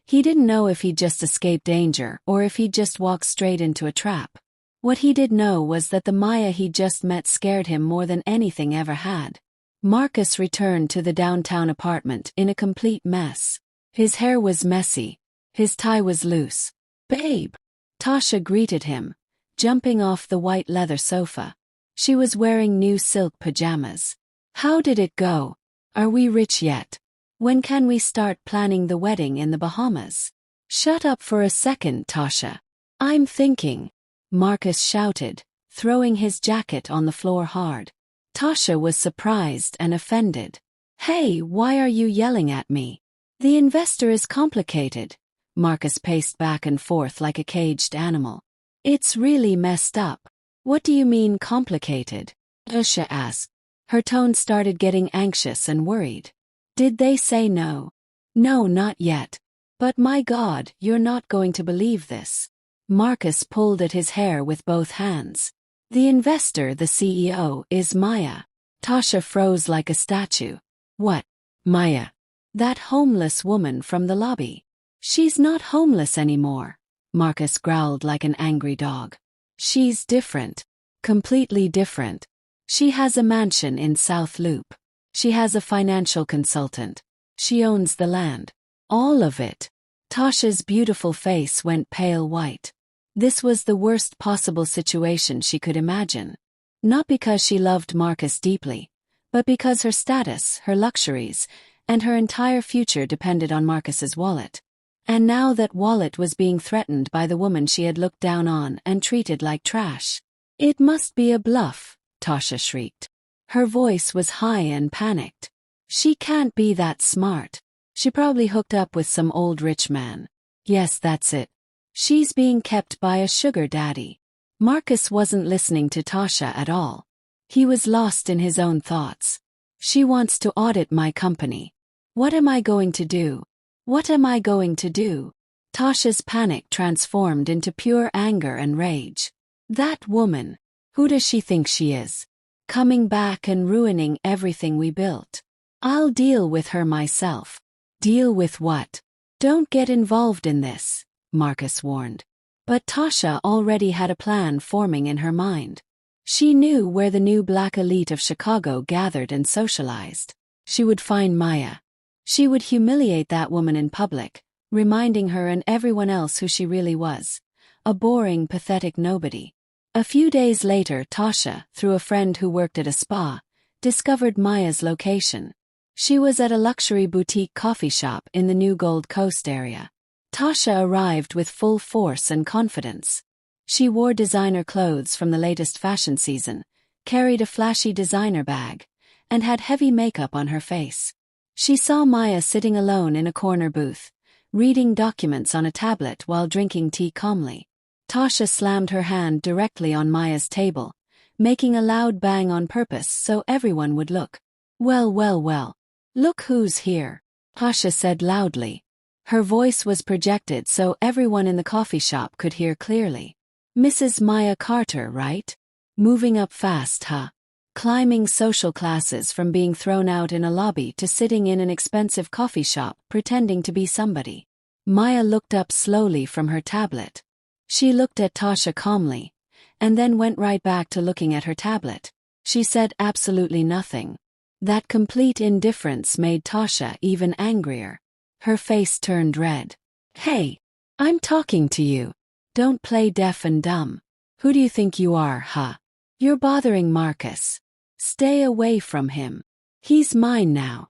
He didn't know if he'd just escaped danger or if he'd just walked straight into a trap. What he did know was that the Maya he'd just met scared him more than anything ever had. Marcus returned to the downtown apartment in a complete mess. His hair was messy. His tie was loose. "Babe," Tasha greeted him, jumping off the white leather sofa. She was wearing new silk pajamas. How did it go? Are we rich yet? When can we start planning the wedding in the Bahamas? Shut up for a second, Tasha. I'm thinking, Marcus shouted, throwing his jacket on the floor hard. Tasha was surprised and offended. Hey, why are you yelling at me? The investor is complicated. Marcus paced back and forth like a caged animal. It's really messed up. What do you mean complicated? Tasha asked. Her tone started getting anxious and worried. Did they say no? No, not yet. But my God, you're not going to believe this. Marcus pulled at his hair with both hands. The investor, the CEO, is Maya. Tasha froze like a statue. What? Maya? That homeless woman from the lobby. She's not homeless anymore. Marcus growled like an angry dog. She's different. Completely different. She has a mansion in South Loop. She has a financial consultant. She owns the land. All of it. Tasha's beautiful face went pale white. This was the worst possible situation she could imagine. Not because she loved Marcus deeply, but because her status, her luxuries, and her entire future depended on Marcus's wallet. And now that wallet was being threatened by the woman she had looked down on and treated like trash. It must be a bluff, Tasha shrieked. Her voice was high and panicked. She can't be that smart. She probably hooked up with some old rich man. Yes, that's it. She's being kept by a sugar daddy. Marcus wasn't listening to Tasha at all. He was lost in his own thoughts. She wants to audit my company. What am I going to do? What am I going to do? Tasha's panic transformed into pure anger and rage. That woman. Who does she think she is? Coming back and ruining everything we built. I'll deal with her myself. Deal with what? Don't get involved in this, Marcus warned. But Tasha already had a plan forming in her mind. She knew where the new black elite of Chicago gathered and socialized. She would find Maya. She would humiliate that woman in public, reminding her and everyone else who she really was. A boring, pathetic nobody. A few days later, Tasha, through a friend who worked at a spa, discovered Maya's location. She was at a luxury boutique coffee shop in the New Gold Coast area. Tasha arrived with full force and confidence. She wore designer clothes from the latest fashion season, carried a flashy designer bag, and had heavy makeup on her face. She saw Maya sitting alone in a corner booth, reading documents on a tablet while drinking tea calmly. Tasha slammed her hand directly on Maya's table, making a loud bang on purpose so everyone would look. Well, well, well. Look who's here, Tasha said loudly. Her voice was projected so everyone in the coffee shop could hear clearly. Mrs. Maya Carter, right? Moving up fast, huh? Climbing social classes from being thrown out in a lobby to sitting in an expensive coffee shop pretending to be somebody. Maya looked up slowly from her tablet. She looked at Tasha calmly, and then went right back to looking at her tablet. She said absolutely nothing. That complete indifference made Tasha even angrier. Her face turned red. Hey, I'm talking to you. Don't play deaf and dumb. Who do you think you are, huh? You're bothering Marcus. Stay away from him. He's mine now.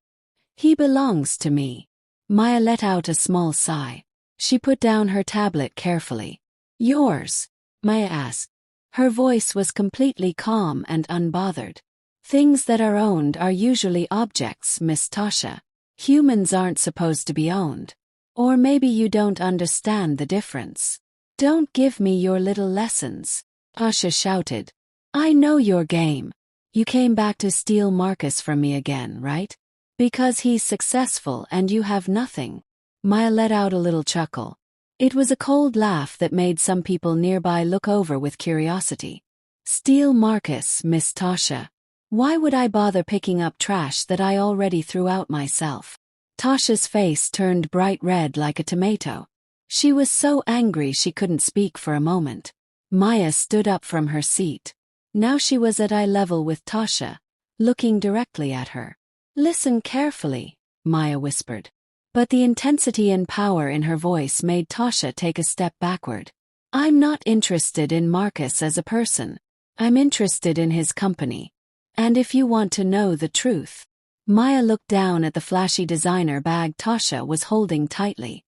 He belongs to me. Maya let out a small sigh. She put down her tablet carefully. Yours? Maya asked. Her voice was completely calm and unbothered. Things that are owned are usually objects, Miss Tasha. Humans aren't supposed to be owned. Or maybe you don't understand the difference. Don't give me your little lessons, Tasha shouted. I know your game. You came back to steal Marcus from me again, right? Because he's successful and you have nothing. Maya let out a little chuckle. It was a cold laugh that made some people nearby look over with curiosity. Steal Marcus, Miss Tasha. Why would I bother picking up trash that I already threw out myself? Tasha's face turned bright red like a tomato. She was so angry she couldn't speak for a moment. Maya stood up from her seat. Now she was at eye level with Tasha, looking directly at her. Listen carefully, Maya whispered. But the intensity and power in her voice made Tasha take a step backward. I'm not interested in Marcus as a person. I'm interested in his company. And if you want to know the truth. Maya looked down at the flashy designer bag Tasha was holding tightly.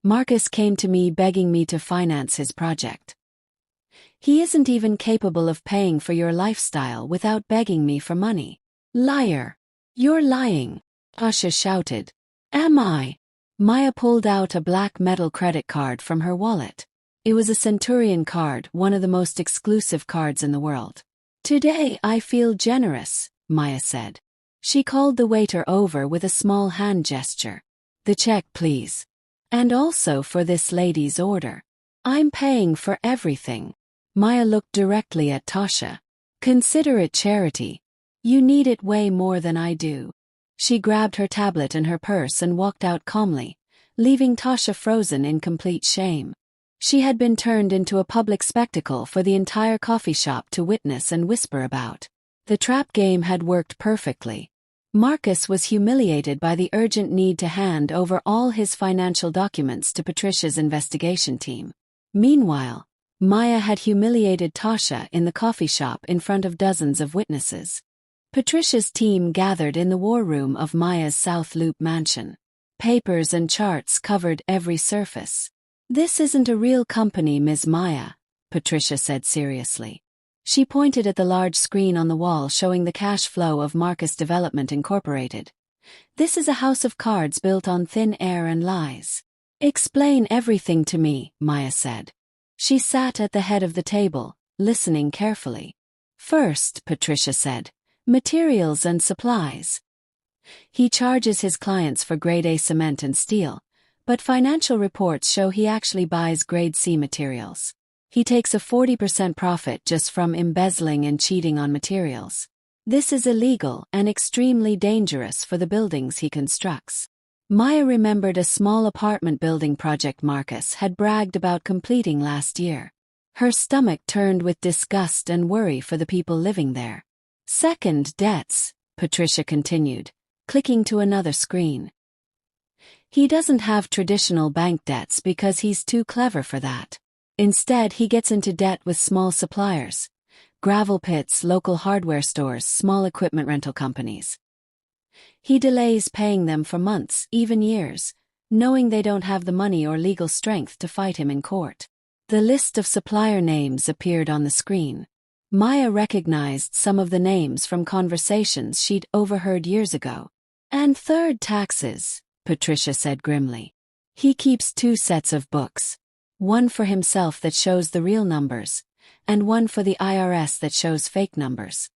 Marcus came to me begging me to finance his project. He isn't even capable of paying for your lifestyle without begging me for money. Liar! You're lying! Tasha shouted. Am I? Maya pulled out a black metal credit card from her wallet. It was a Centurion card, one of the most exclusive cards in the world. Today I feel generous, Maya said. She called the waiter over with a small hand gesture. The check, please. And also for this lady's order. I'm paying for everything. Maya looked directly at Tasha. Consider it charity. You need it way more than I do. She grabbed her tablet and her purse and walked out calmly, leaving Tasha frozen in complete shame. She had been turned into a public spectacle for the entire coffee shop to witness and whisper about. The trap game had worked perfectly. Marcus was humiliated by the urgent need to hand over all his financial documents to Patricia's investigation team. Meanwhile, Maya had humiliated Tasha in the coffee shop in front of dozens of witnesses. Patricia's team gathered in the war room of Maya's South Loop mansion. Papers and charts covered every surface. This isn't a real company, Ms. Maya, Patricia said seriously. She pointed at the large screen on the wall showing the cash flow of Marcus Development Incorporated. This is a house of cards built on thin air and lies. Explain everything to me, Maya said. She sat at the head of the table, listening carefully. First, Patricia said, materials and supplies. He charges his clients for grade A cement and steel, but financial reports show he actually buys grade C materials. He takes a 40% profit just from embezzling and cheating on materials. This is illegal and extremely dangerous for the buildings he constructs. Maya remembered a small apartment building project Marcus had bragged about completing last year. Her stomach turned with disgust and worry for the people living there. Second, debts, Patricia continued, clicking to another screen. He doesn't have traditional bank debts because he's too clever for that. Instead, he gets into debt with small suppliers, gravel pits, local hardware stores, small equipment rental companies. He delays paying them for months, even years, knowing they don't have the money or legal strength to fight him in court. The list of supplier names appeared on the screen. Maya recognized some of the names from conversations she'd overheard years ago. And third, taxes, Patricia said grimly. He keeps 2 sets of books. One for himself that shows the real numbers, and one for the IRS that shows fake numbers.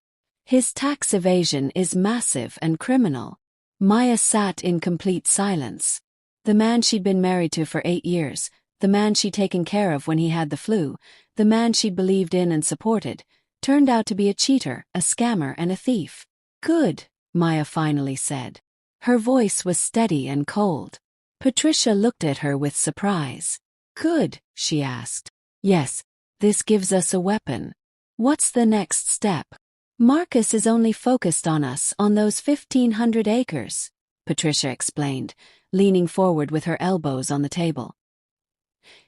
His tax evasion is massive and criminal. Maya sat in complete silence. The man she'd been married to for 8 years, the man she'd taken care of when he had the flu, the man she'd believed in and supported, turned out to be a cheater, a scammer, and a thief. Good, Maya finally said. Her voice was steady and cold. Patricia looked at her with surprise. Good, she asked. Yes, this gives us a weapon. What's the next step? Marcus is only focused on us on those 1,500 acres, Patricia explained, leaning forward with her elbows on the table.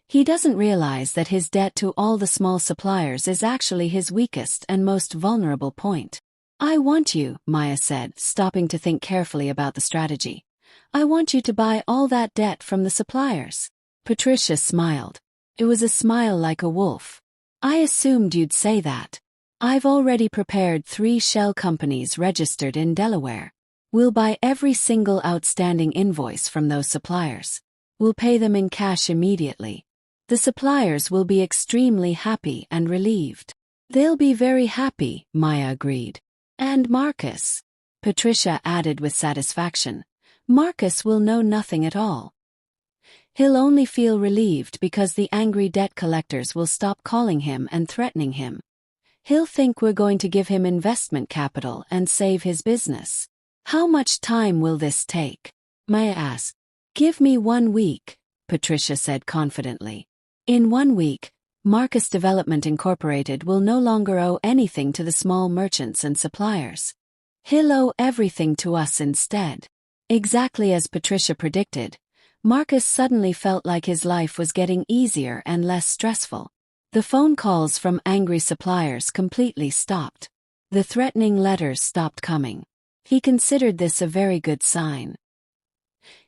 He doesn't realize that his debt to all the small suppliers is actually his weakest and most vulnerable point. I want you, Maya said, stopping to think carefully about the strategy. I want you to buy all that debt from the suppliers. Patricia smiled. It was a smile like a wolf. I assumed you'd say that. I've already prepared 3 shell companies registered in Delaware. We'll buy every single outstanding invoice from those suppliers. We'll pay them in cash immediately. The suppliers will be extremely happy and relieved. They'll be very happy, Maya agreed. And Marcus, Patricia added with satisfaction. Marcus will know nothing at all. He'll only feel relieved because the angry debt collectors will stop calling him and threatening him. He'll think we're going to give him investment capital and save his business. How much time will this take? Maya asked. Give me 1 week, Patricia said confidently. In 1 week, Marcus Development Incorporated will no longer owe anything to the small merchants and suppliers. He'll owe everything to us instead. Exactly as Patricia predicted, Marcus suddenly felt like his life was getting easier and less stressful. The phone calls from angry suppliers completely stopped. The threatening letters stopped coming. He considered this a very good sign.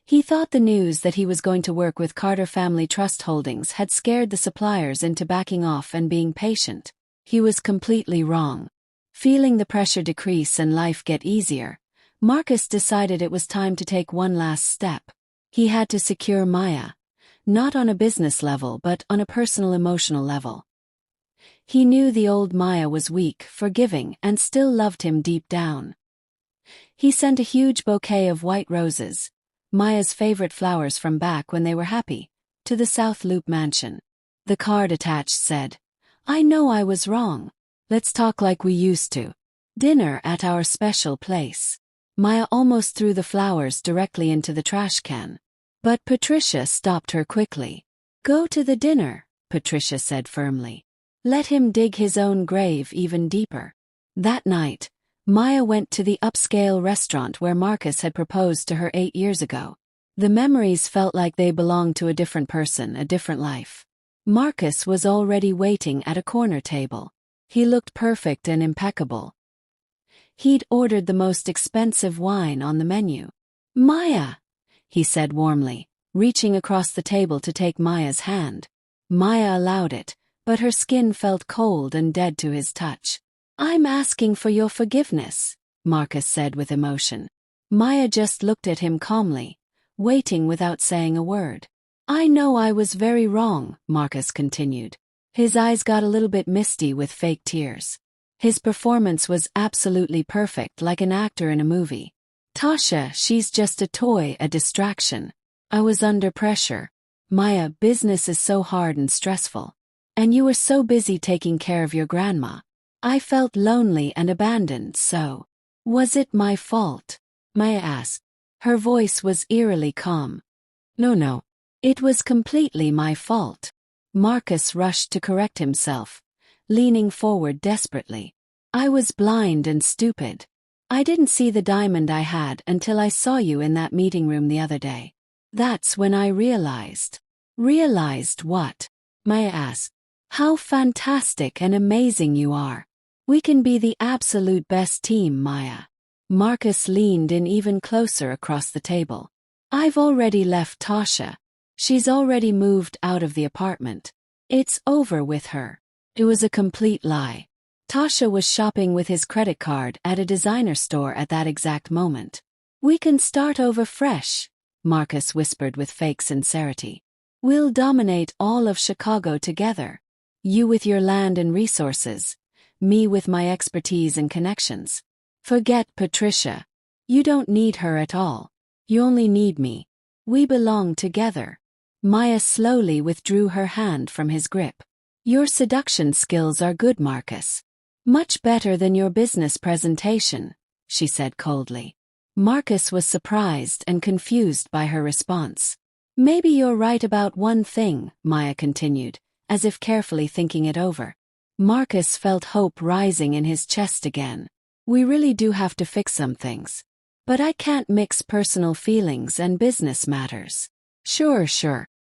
He thought the news that he was going to work with Carter Family Trust Holdings had scared the suppliers into backing off and being patient. He was completely wrong. Feeling the pressure decrease and life get easier, Marcus decided it was time to take one last step. He had to secure Maya, not on a business level but on a personal emotional level. He knew the old Maya was weak, forgiving, and still loved him deep down. He sent a huge bouquet of white roses, Maya's favorite flowers from back when they were happy, to the South Loop mansion. The card attached said, "I know I was wrong. Let's talk like we used to. Dinner at our special place." Maya almost threw the flowers directly into the trash can. But Patricia stopped her quickly. "Go to the dinner," Patricia said firmly. "Let him dig his own grave even deeper." That night, Maya went to the upscale restaurant where Marcus had proposed to her 8 years ago. The memories felt like they belonged to a different person, a different life. Marcus was already waiting at a corner table. He looked perfect and impeccable. He'd ordered the most expensive wine on the menu. "Maya," he said warmly, reaching across the table to take Maya's hand. Maya allowed it, but her skin felt cold and dead to his touch. "I'm asking for your forgiveness," Marcus said with emotion. Maya just looked at him calmly, waiting without saying a word. "I know I was very wrong," Marcus continued. His eyes got a little bit misty with fake tears. His performance was absolutely perfect, like an actor in a movie. "Tasha, she's just a toy, a distraction. I was under pressure. Maya, business is so hard and stressful. And you were so busy taking care of your grandma. I felt lonely and abandoned, so. Was it my fault?" Maya asked. Her voice was eerily calm. No. It was completely my fault." Marcus rushed to correct himself, leaning forward desperately. "I was blind and stupid. I didn't see the diamond I had until I saw you in that meeting room the other day. That's when I realized." "Realized what?" Maya asked. "How fantastic and amazing you are. We can be the absolute best team, Maya." Marcus leaned in even closer across the table. "I've already left Tasha. She's already moved out of the apartment. It's over with her." It was a complete lie. Tasha was shopping with his credit card at a designer store at that exact moment. "We can start over fresh," Marcus whispered with fake sincerity. "We'll dominate all of Chicago together. You with your land and resources, me with my expertise and connections. Forget Patricia. You don't need her at all. You only need me. We belong together." Maya slowly withdrew her hand from his grip. "Your seduction skills are good, Marcus. Much better than your business presentation," she said coldly. Marcus was surprised and confused by her response. "Maybe you're right about one thing," Maya continued, as if carefully thinking it over. Marcus felt hope rising in his chest again. "We really do have to fix some things. But I can't mix personal feelings and business matters." Sure.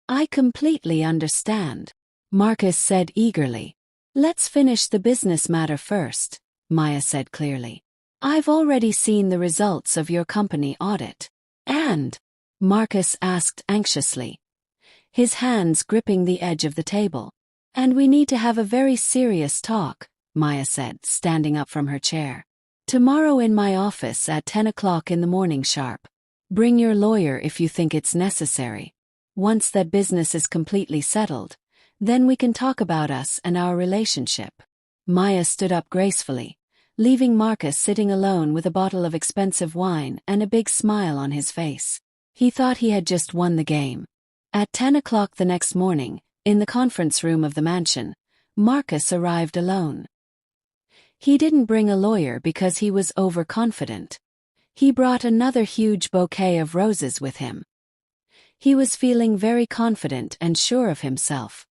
I completely understand," Marcus said eagerly. "Let's finish the business matter first," Maya said clearly. "I've already seen the results of your company audit." "And?" Marcus asked anxiously, his hands gripping the edge of the table. "And we need to have a very serious talk," Maya said, standing up from her chair. "Tomorrow in my office at 10 o'clock in the morning sharp. Bring your lawyer if you think it's necessary. Once that business is completely settled, then we can talk about us and our relationship." Maya stood up gracefully, leaving Marcus sitting alone with a bottle of expensive wine and a big smile on his face. He thought he had just won the game. At 10 o'clock the next morning, in the conference room of the mansion, Marcus arrived alone. He didn't bring a lawyer because he was overconfident. He brought another huge bouquet of roses with him. He was feeling very confident and sure of himself.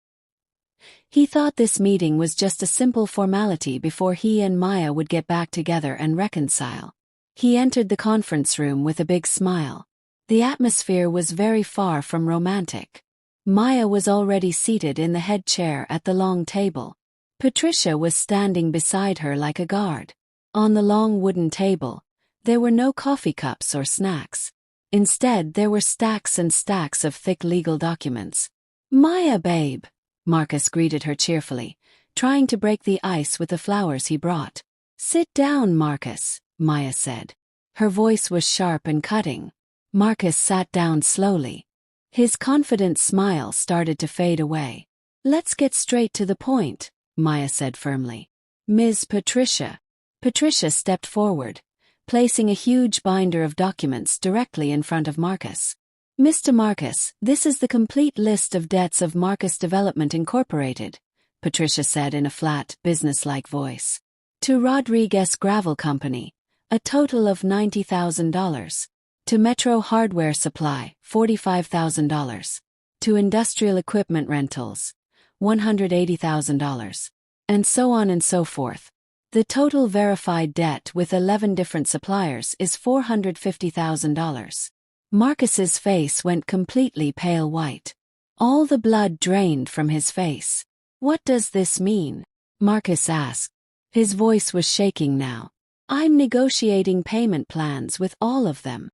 He thought this meeting was just a simple formality before he and Maya would get back together and reconcile. He entered the conference room with a big smile. The atmosphere was very far from romantic. Maya was already seated in the head chair at the long table. Patricia was standing beside her like a guard. On the long wooden table, there were no coffee cups or snacks. Instead, there were stacks and stacks of thick legal documents. "Maya, babe," Marcus greeted her cheerfully, trying to break the ice with the flowers he brought. "Sit down, Marcus," Maya said. Her voice was sharp and cutting. Marcus sat down slowly. His confident smile started to fade away. "Let's get straight to the point," Maya said firmly. "Ms. Patricia." Patricia stepped forward, placing a huge binder of documents directly in front of Marcus. "Mr. Marcus, this is the complete list of debts of Marcus Development Incorporated," Patricia said in a flat, businesslike voice. "To Rodriguez Gravel Company, a total of $90,000. To Metro Hardware Supply, $45,000. To Industrial Equipment Rentals, $180,000. And so on and so forth. The total verified debt with 11 different suppliers is $450,000. Marcus's face went completely pale white. All the blood drained from his face. "What does this mean?" Marcus asked. His voice was shaking now. "I'm negotiating payment plans with all of them."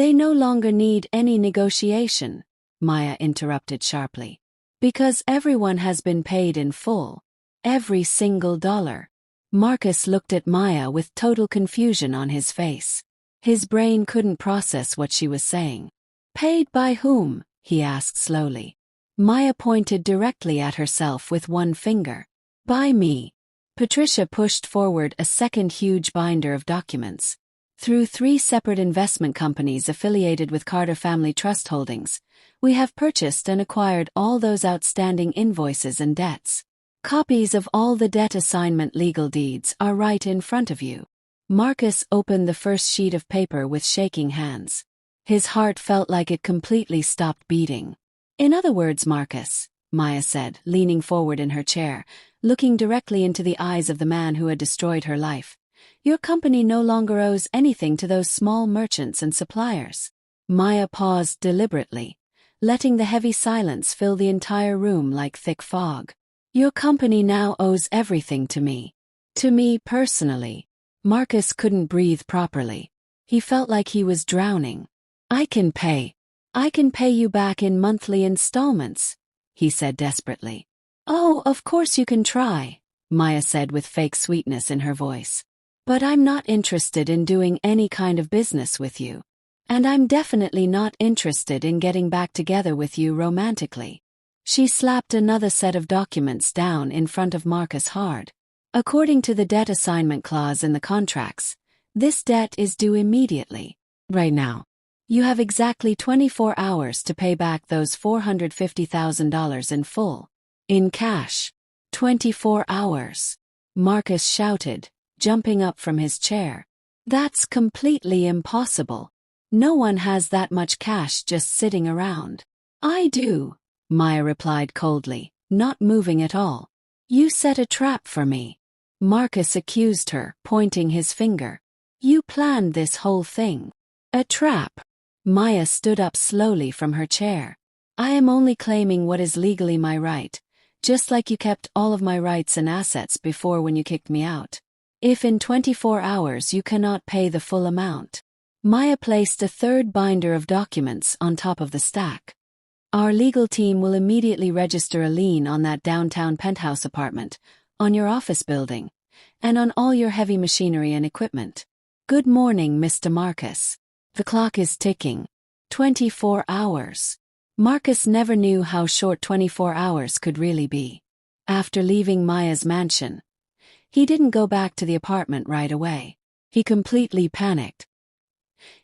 "They no longer need any negotiation," Maya interrupted sharply. "Because everyone has been paid in full. Every single dollar." Marcus looked at Maya with total confusion on his face. His brain couldn't process what she was saying. "Paid by whom?" he asked slowly. Maya pointed directly at herself with one finger. "By me." Patricia pushed forward a second huge binder of documents. "Through 3 separate investment companies affiliated with Carter Family Trust Holdings, we have purchased and acquired all those outstanding invoices and debts. Copies of all the debt assignment legal deeds are right in front of you." Marcus opened the first sheet of paper with shaking hands. His heart felt like it completely stopped beating. "In other words, Marcus," Maya said, leaning forward in her chair, looking directly into the eyes of the man who had destroyed her life, "your company no longer owes anything to those small merchants and suppliers." Maya paused deliberately, letting the heavy silence fill the entire room like thick fog. "Your company now owes everything to me. To me personally." Marcus couldn't breathe properly. He felt like he was drowning. I can pay you back in monthly installments," he said desperately. "Oh, of course you can try," Maya said with fake sweetness in her voice. "But I'm not interested in doing any kind of business with you. And I'm definitely not interested in getting back together with you romantically." She slapped another set of documents down in front of Marcus hard. "According to the debt assignment clause in the contracts, this debt is due immediately. Right now. You have exactly 24 hours to pay back those $450,000 in full. In cash. 24 hours. Marcus shouted, jumping up from his chair. "That's completely impossible. No one has that much cash just sitting around." "I do," Maya replied coldly, not moving at all. "You set a trap for me," Marcus accused her, pointing his finger. "You planned this whole thing." "A trap?" Maya stood up slowly from her chair. "I am only claiming what is legally my right, just like you kept all of my rights and assets before when you kicked me out. If in 24 hours you cannot pay the full amount." Maya placed a third binder of documents on top of the stack. "Our legal team will immediately register a lien on that downtown penthouse apartment, on your office building, and on all your heavy machinery and equipment. Good morning, Mr. Marcus. The clock is ticking. 24 hours. Marcus never knew how short 24 hours could really be. After leaving Maya's mansion, he didn't go back to the apartment right away. He completely panicked.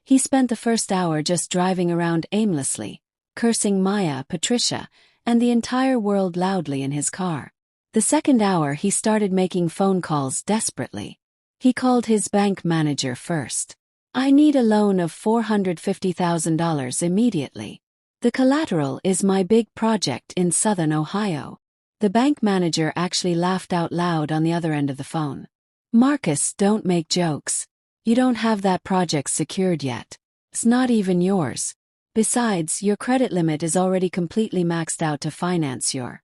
He spent the first hour just driving around aimlessly, cursing Maya, Patricia, and the entire world loudly in his car. The second hour he started making phone calls desperately. He called his bank manager first. "I need a loan of $450,000 immediately. The collateral is my big project in southern Ohio." The bank manager actually laughed out loud on the other end of the phone. "Marcus, don't make jokes. You don't have that project secured yet. It's not even yours. Besides, your credit limit is already completely maxed out to finance your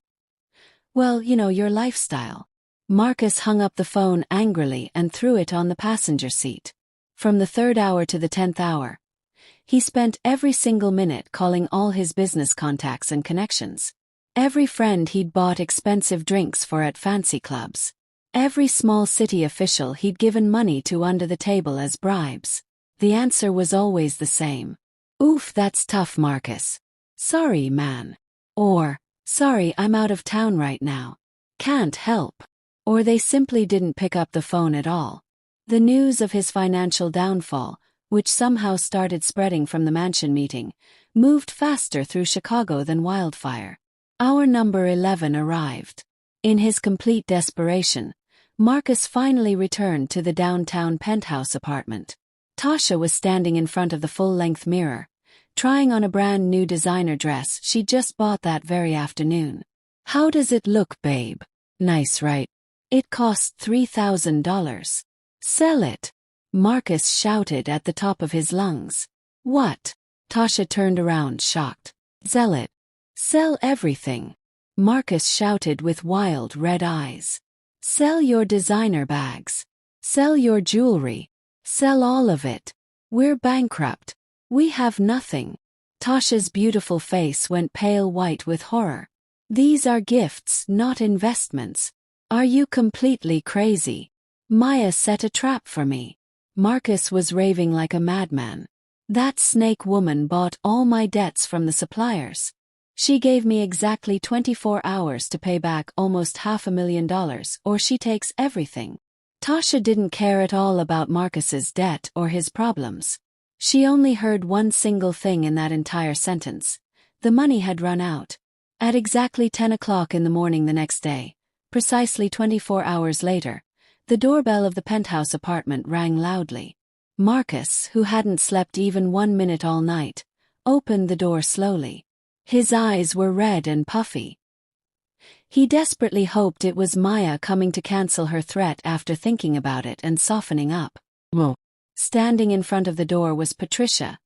lifestyle. Marcus hung up the phone angrily and threw it on the passenger seat. From the 3rd hour to the 10th hour, he spent every single minute calling all his business contacts and connections. Every friend he'd bought expensive drinks for at fancy clubs. Every small city official he'd given money to under the table as bribes. The answer was always the same. "Oof, that's tough, Marcus. Sorry, man." Or, "Sorry, I'm out of town right now. Can't help." Or they simply didn't pick up the phone at all. The news of his financial downfall, which somehow started spreading from the mansion meeting, moved faster through Chicago than wildfire. Hour number 11 arrived. In his complete desperation, Marcus finally returned to the downtown penthouse apartment. Tasha was standing in front of the full-length mirror, trying on a brand new designer dress she'd just bought that very afternoon. "How does it look, babe? Nice, right? It cost $3,000. Sell it," Marcus shouted at the top of his lungs. "What?" Tasha turned around, shocked. "Sell it. Sell everything," Marcus shouted with wild red eyes. "Sell your designer bags. Sell your jewelry. Sell all of it. We're bankrupt. We have nothing." Tasha's beautiful face went pale white with horror. "These are gifts, not investments. Are you completely crazy? Maya set a trap for me." Marcus was raving like a madman. "That snake woman bought all my debts from the suppliers. She gave me exactly 24 hours to pay back almost $500,000, or she takes everything." Tasha didn't care at all about Marcus's debt or his problems. She only heard one single thing in that entire sentence. The money had run out. At exactly 10 o'clock in the morning the next day, precisely 24 hours later, the doorbell of the penthouse apartment rang loudly. Marcus, who hadn't slept even 1 minute all night, opened the door slowly. His eyes were red and puffy. He desperately hoped it was Maya coming to cancel her threat after thinking about it and softening up. Whoa. Standing in front of the door was Patricia,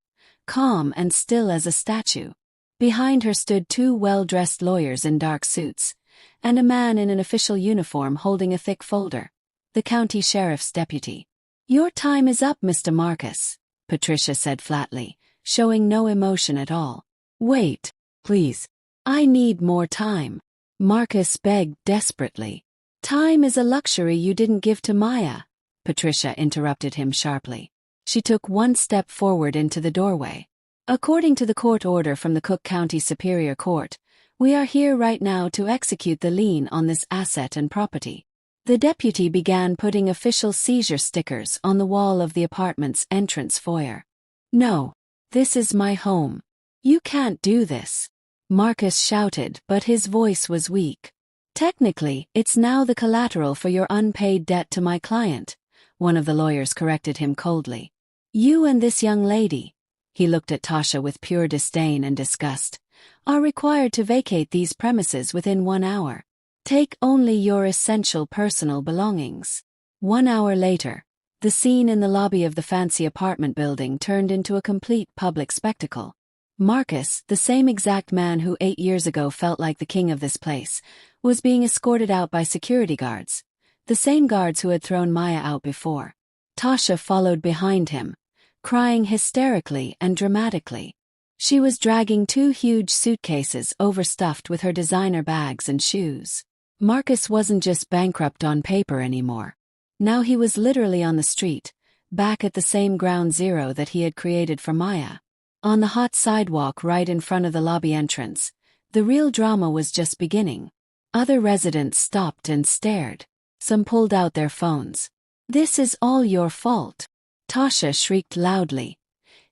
calm and still as a statue. Behind her stood 2 well-dressed lawyers in dark suits, and a man in an official uniform holding a thick folder, the county sheriff's deputy. "Your time is up, Mr. Marcus," Patricia said flatly, showing no emotion at all. "Wait, please. I need more time," Marcus begged desperately. "Time is a luxury you didn't give to Maya," Patricia interrupted him sharply. She took 1 step forward into the doorway. "According to the court order from the Cook County Superior Court, we are here right now to execute the lien on this asset and property." The deputy began putting official seizure stickers on the wall of the apartment's entrance foyer. "No. This is my home. You can't do this," Marcus shouted, but his voice was weak. "Technically, it's now the collateral for your unpaid debt to my client," one of the lawyers corrected him coldly. "You and this young lady," he looked at Tasha with pure disdain and disgust, "are required to vacate these premises within 1 hour. Take only your essential personal belongings." 1 hour later, the scene in the lobby of the fancy apartment building turned into a complete public spectacle. Marcus, the same exact man who 8 years ago felt like the king of this place, was being escorted out by security guards, the same guards who had thrown Maya out before. Tasha followed behind him, crying hysterically and dramatically. She was dragging 2 huge suitcases overstuffed with her designer bags and shoes. Marcus wasn't just bankrupt on paper anymore. Now he was literally on the street, back at the same ground zero that he had created for Maya. On the hot sidewalk right in front of the lobby entrance, the real drama was just beginning. Other residents stopped and stared. Some pulled out their phones. "This is all your fault," Tasha shrieked loudly,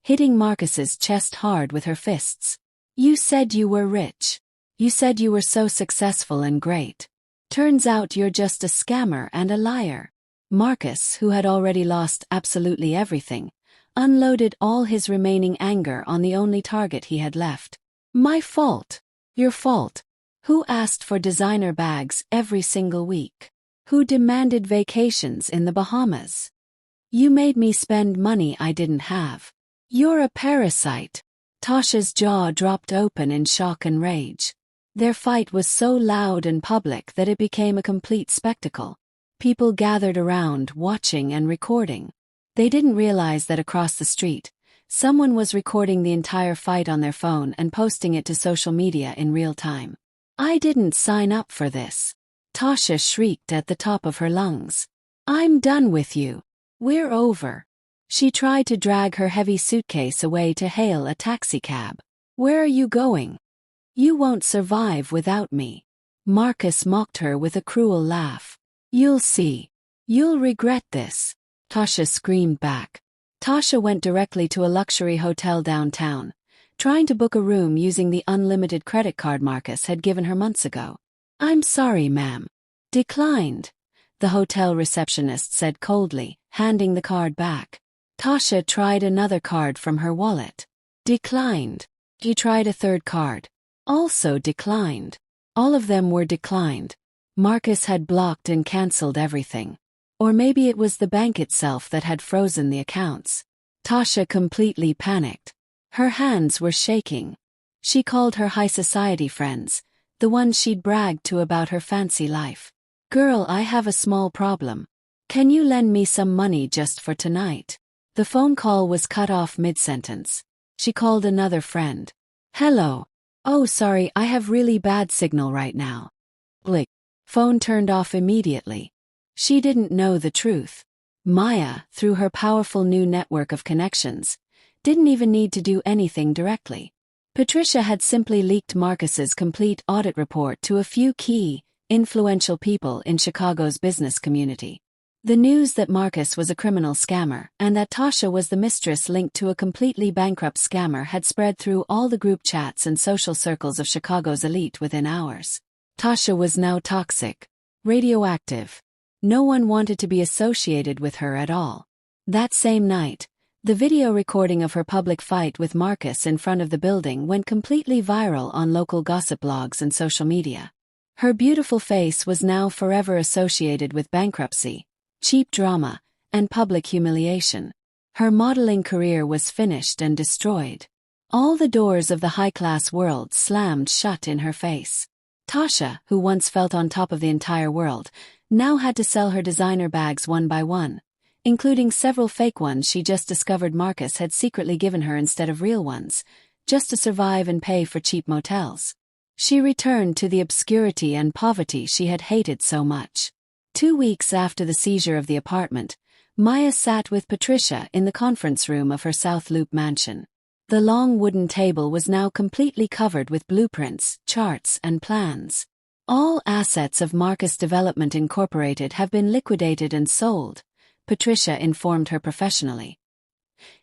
hitting Marcus's chest hard with her fists. "You said you were rich. You said you were so successful and great. Turns out you're just a scammer and a liar." Marcus, who had already lost absolutely everything, unloaded all his remaining anger on the only target he had left. "My fault. Your fault. Who asked for designer bags every single week? Who demanded vacations in the Bahamas? You made me spend money I didn't have. You're a parasite. Tasha's jaw dropped open in shock and rage. Their fight was so loud and public that it became a complete spectacle. People gathered around, watching and recording. They didn't realize that across the street, someone was recording the entire fight on their phone and posting it to social media in real time. "I didn't sign up for this," Tasha shrieked at the top of her lungs. "I'm done with you. We're over." She tried to drag her heavy suitcase away to hail a taxicab. "Where are you going? You won't survive without me." Marcus mocked her with a cruel laugh. "You'll see. You'll regret this," Tasha screamed back. Tasha went directly to a luxury hotel downtown, trying to book a room using the unlimited credit card Marcus had given her months ago. "I'm sorry, ma'am." "Declined," the hotel receptionist said coldly, handing the card back. Tasha tried another card from her wallet. "Declined." She tried a third card. Also declined. All of them were declined. Marcus had blocked and cancelled everything. Or maybe it was the bank itself that had frozen the accounts. Tasha completely panicked. Her hands were shaking. She called her high society friends, the ones she'd bragged to about her fancy life. "Girl, I have a small problem. Can you lend me some money just for tonight?" The phone call was cut off mid-sentence. She called another friend. "Hello. Oh, sorry, I have really bad signal right now." Blick. Phone turned off immediately. She didn't know the truth. Maya, through her powerful new network of connections, didn't even need to do anything directly. Patricia had simply leaked Marcus's complete audit report to a few key, influential people in Chicago's business community. The news that Marcus was a criminal scammer and that Tasha was the mistress linked to a completely bankrupt scammer had spread through all the group chats and social circles of Chicago's elite within hours. Tasha was now toxic, radioactive. No one wanted to be associated with her at all. That same night, the video recording of her public fight with Marcus in front of the building went completely viral on local gossip blogs and social media. Her beautiful face was now forever associated with bankruptcy, cheap drama, and public humiliation. Her modeling career was finished and destroyed. All the doors of the high-class world slammed shut in her face. Tasha, who once felt on top of the entire world, now had to sell her designer bags one by one, including several fake ones she just discovered Marcus had secretly given her instead of real ones, just to survive and pay for cheap motels. She returned to the obscurity and poverty she had hated so much. 2 weeks after the seizure of the apartment, Maya sat with Patricia in the conference room of her South Loop mansion. The long wooden table was now completely covered with blueprints, charts, and plans. "All assets of Marcus Development Incorporated have been liquidated and sold," Patricia informed her professionally.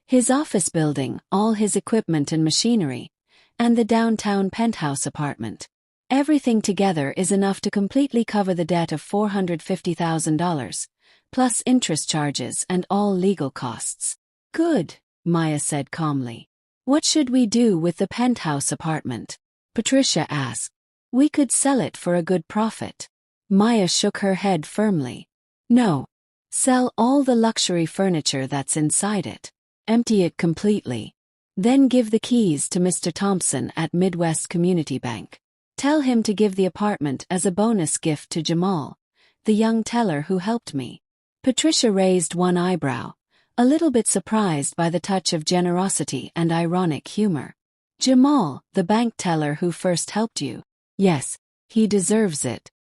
"His office building, all his equipment and machinery, and the downtown penthouse apartment. Everything together is enough to completely cover the debt of $450,000, plus interest charges and all legal costs." "Good," Maya said calmly. "What should we do with the penthouse apartment?" Patricia asked. "We could sell it for a good profit." Maya shook her head firmly. "No. Sell all the luxury furniture that's inside it. Empty it completely. Then give the keys to Mr. Thompson at Midwest Community Bank. Tell him to give the apartment as a bonus gift to Jamal, the young teller who helped me." Patricia raised one eyebrow, a little bit surprised by the touch of generosity and ironic humor. "Jamal, the bank teller who first helped you?" "Yes, he deserves it.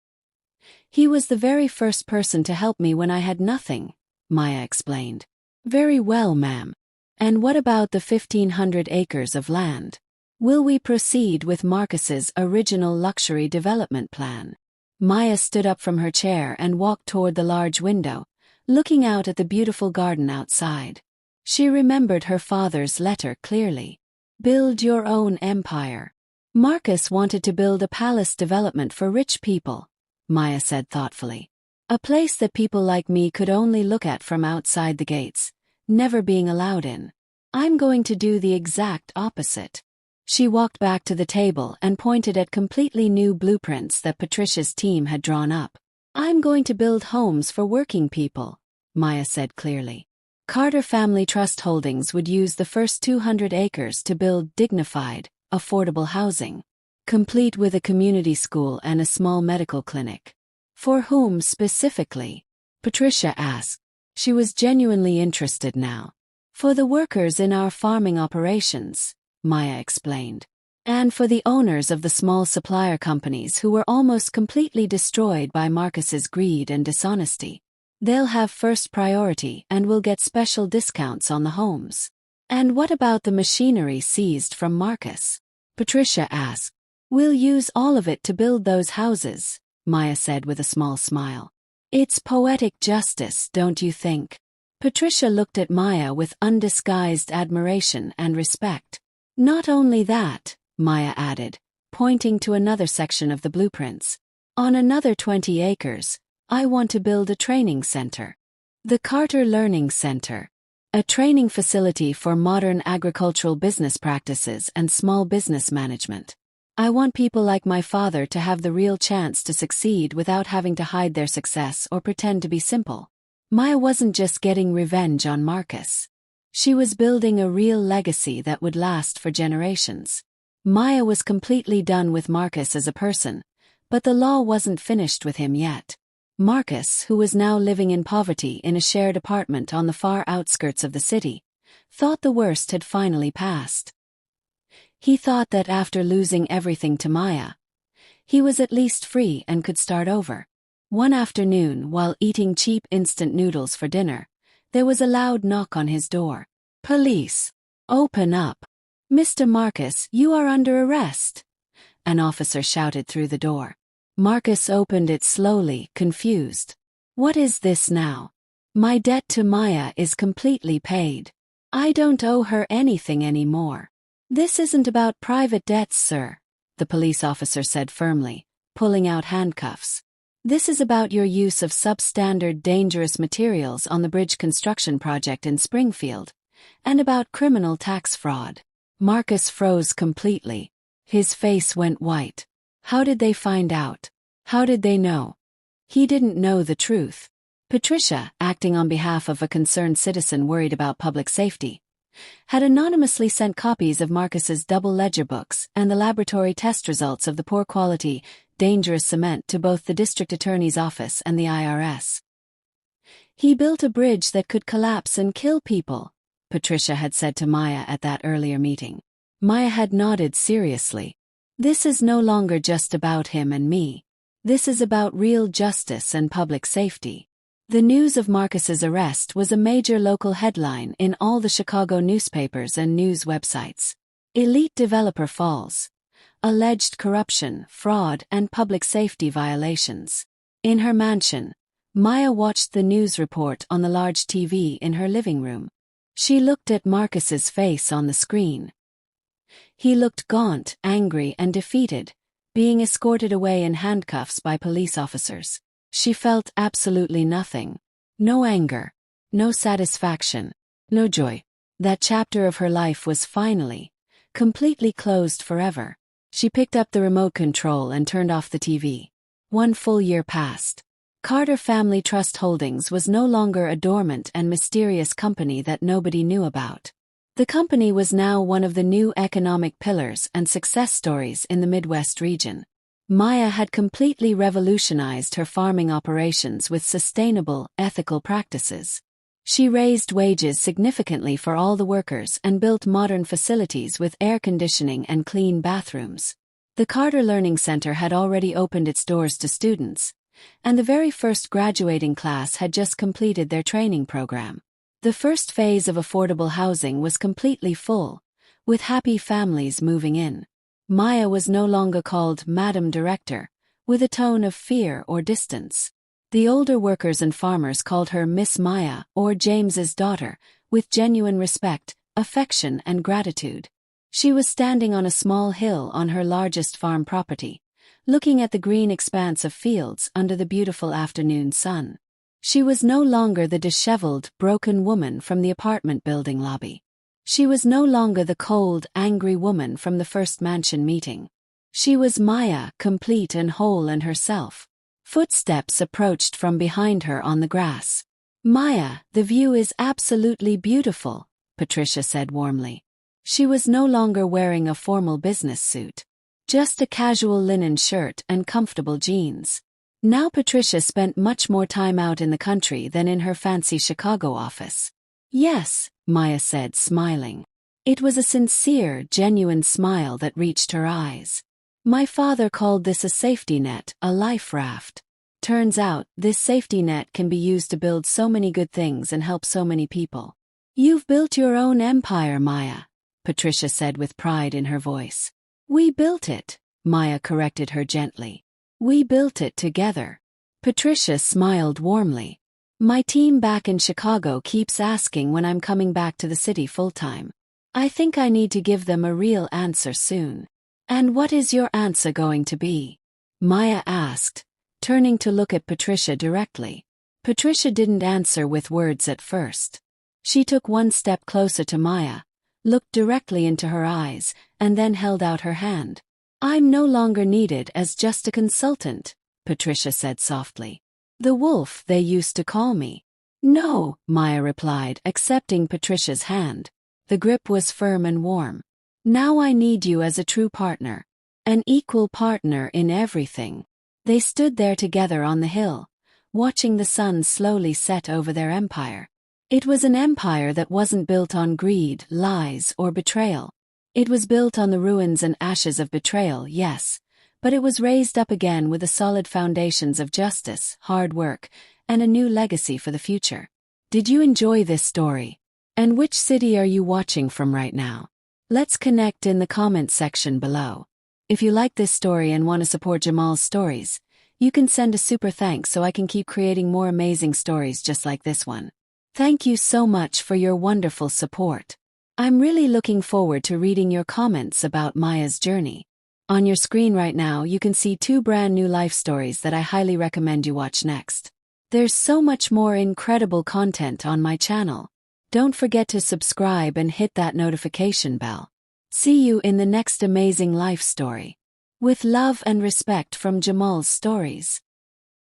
He was the very first person to help me when I had nothing," Maya explained. "Very well, ma'am. And what about the 1,500 acres of land? Will we proceed with Marcus's original luxury development plan?" Maya stood up from her chair and walked toward the large window, looking out at the beautiful garden outside. She remembered her father's letter clearly. "Build your own empire." Marcus wanted to build a palace development for rich people, Maya said thoughtfully. "A place that people like me could only look at from outside the gates, never being allowed in. I'm going to do the exact opposite." She walked back to the table and pointed at completely new blueprints that Patricia's team had drawn up. "I'm going to build homes for working people," Maya said clearly. Carter Family Trust Holdings would use the first 200 acres to build dignified, affordable housing, complete with a community school and a small medical clinic. For whom specifically? Patricia asked. She was genuinely interested now. For the workers in our farming operations, Maya explained. And for the owners of the small supplier companies who were almost completely destroyed by Marcus's greed and dishonesty. They'll have first priority and will get special discounts on the homes. And what about the machinery seized from Marcus? Patricia asked. We'll use all of it to build those houses, Maya said with a small smile. It's poetic justice, don't you think? Patricia looked at Maya with undisguised admiration and respect. Not only that, Maya added, pointing to another section of the blueprints. On another 20 acres, I want to build a training center. The Carter Learning Center. A training facility for modern agricultural business practices and small business management. I want people like my father to have the real chance to succeed without having to hide their success or pretend to be simple. Maya wasn't just getting revenge on Marcus. She was building a real legacy that would last for generations. Maya was completely done with Marcus as a person, but the law wasn't finished with him yet. Marcus, who was now living in poverty in a shared apartment on the far outskirts of the city, thought the worst had finally passed. He thought that after losing everything to Maya, he was at least free and could start over. One afternoon, while eating cheap instant noodles for dinner, there was a loud knock on his door. Police! Open up! Mr. Marcus, you are under arrest! An officer shouted through the door. Marcus opened it slowly, confused. What is this now? My debt to Maya is completely paid. I don't owe her anything anymore. This isn't about private debts, sir, the police officer said firmly, pulling out handcuffs. This is about your use of substandard dangerous materials on the bridge construction project in Springfield, and about criminal tax fraud. Marcus froze completely. His face went white. How did they find out? How did they know? He didn't know the truth. Patricia, acting on behalf of a concerned citizen worried about public safety, had anonymously sent copies of Marcus's double ledger books and the laboratory test results of the poor quality, dangerous cement to both the district attorney's office and the IRS. He built a bridge that could collapse and kill people, Patricia had said to Maya at that earlier meeting. Maya had nodded seriously. This is no longer just about him and me. This is about real justice and public safety. The news of Marcus's arrest was a major local headline in all the Chicago newspapers and news websites. Elite developer falls. Alleged corruption, fraud, and public safety violations. In her mansion, Maya watched the news report on the large TV in her living room. She looked at Marcus's face on the screen. He looked gaunt, angry, and defeated, being escorted away in handcuffs by police officers. She felt absolutely nothing. No anger, no satisfaction, no joy. That chapter of her life was finally, completely closed forever. She picked up the remote control and turned off the TV. 1 full year passed. Carter Family Trust Holdings was no longer a dormant and mysterious company that nobody knew about. The company was now one of the new economic pillars and success stories in the Midwest region. Maya had completely revolutionized her farming operations with sustainable, ethical practices. She raised wages significantly for all the workers and built modern facilities with air conditioning and clean bathrooms. The Carter Learning Center had already opened its doors to students, and the very first graduating class had just completed their training program. The first phase of affordable housing was completely full, with happy families moving in. Maya was no longer called Madam Director, with a tone of fear or distance. The older workers and farmers called her Miss Maya or James's daughter, with genuine respect, affection, and gratitude. She was standing on a small hill on her largest farm property, looking at the green expanse of fields under the beautiful afternoon sun. She was no longer the disheveled, broken woman from the apartment building lobby. She was no longer the cold, angry woman from the first mansion meeting. She was Maya, complete and whole in herself. Footsteps approached from behind her on the grass. Maya, the view is absolutely beautiful, Patricia said warmly. She was no longer wearing a formal business suit. Just a casual linen shirt and comfortable jeans. Now Patricia spent much more time out in the country than in her fancy Chicago office. Yes, Maya said, smiling. It was a sincere, genuine smile that reached her eyes. My father called this a safety net, a life raft. Turns out, this safety net can be used to build so many good things and help so many people. You've built your own empire, Maya, Patricia said with pride in her voice. We built it, Maya corrected her gently. We built it together. Patricia smiled warmly. My team back in Chicago keeps asking when I'm coming back to the city full-time. I think I need to give them a real answer soon. And what is your answer going to be? Maya asked, turning to look at Patricia directly. Patricia didn't answer with words at first. She took one step closer to Maya, looked directly into her eyes, and then held out her hand. I'm no longer needed as just a consultant, Patricia said softly. The wolf they used to call me. No, Maya replied, accepting Patricia's hand. The grip was firm and warm. Now I need you as a true partner. An equal partner in everything. They stood there together on the hill, watching the sun slowly set over their empire. It was an empire that wasn't built on greed, lies, or betrayal. It was built on the ruins and ashes of betrayal, yes, but it was raised up again with the solid foundations of justice, hard work, and a new legacy for the future. Did you enjoy this story? And which city are you watching from right now? Let's connect in the comments section below. If you like this story and want to support Jamal's stories, you can send a super thanks so I can keep creating more amazing stories just like this one. Thank you so much for your wonderful support. I'm really looking forward to reading your comments about Maya's journey. On your screen right now you can see 2 brand new life stories that I highly recommend you watch next. There's so much more incredible content on my channel. Don't forget to subscribe and hit that notification bell. See you in the next amazing life story. With love and respect from Jamal's Stories.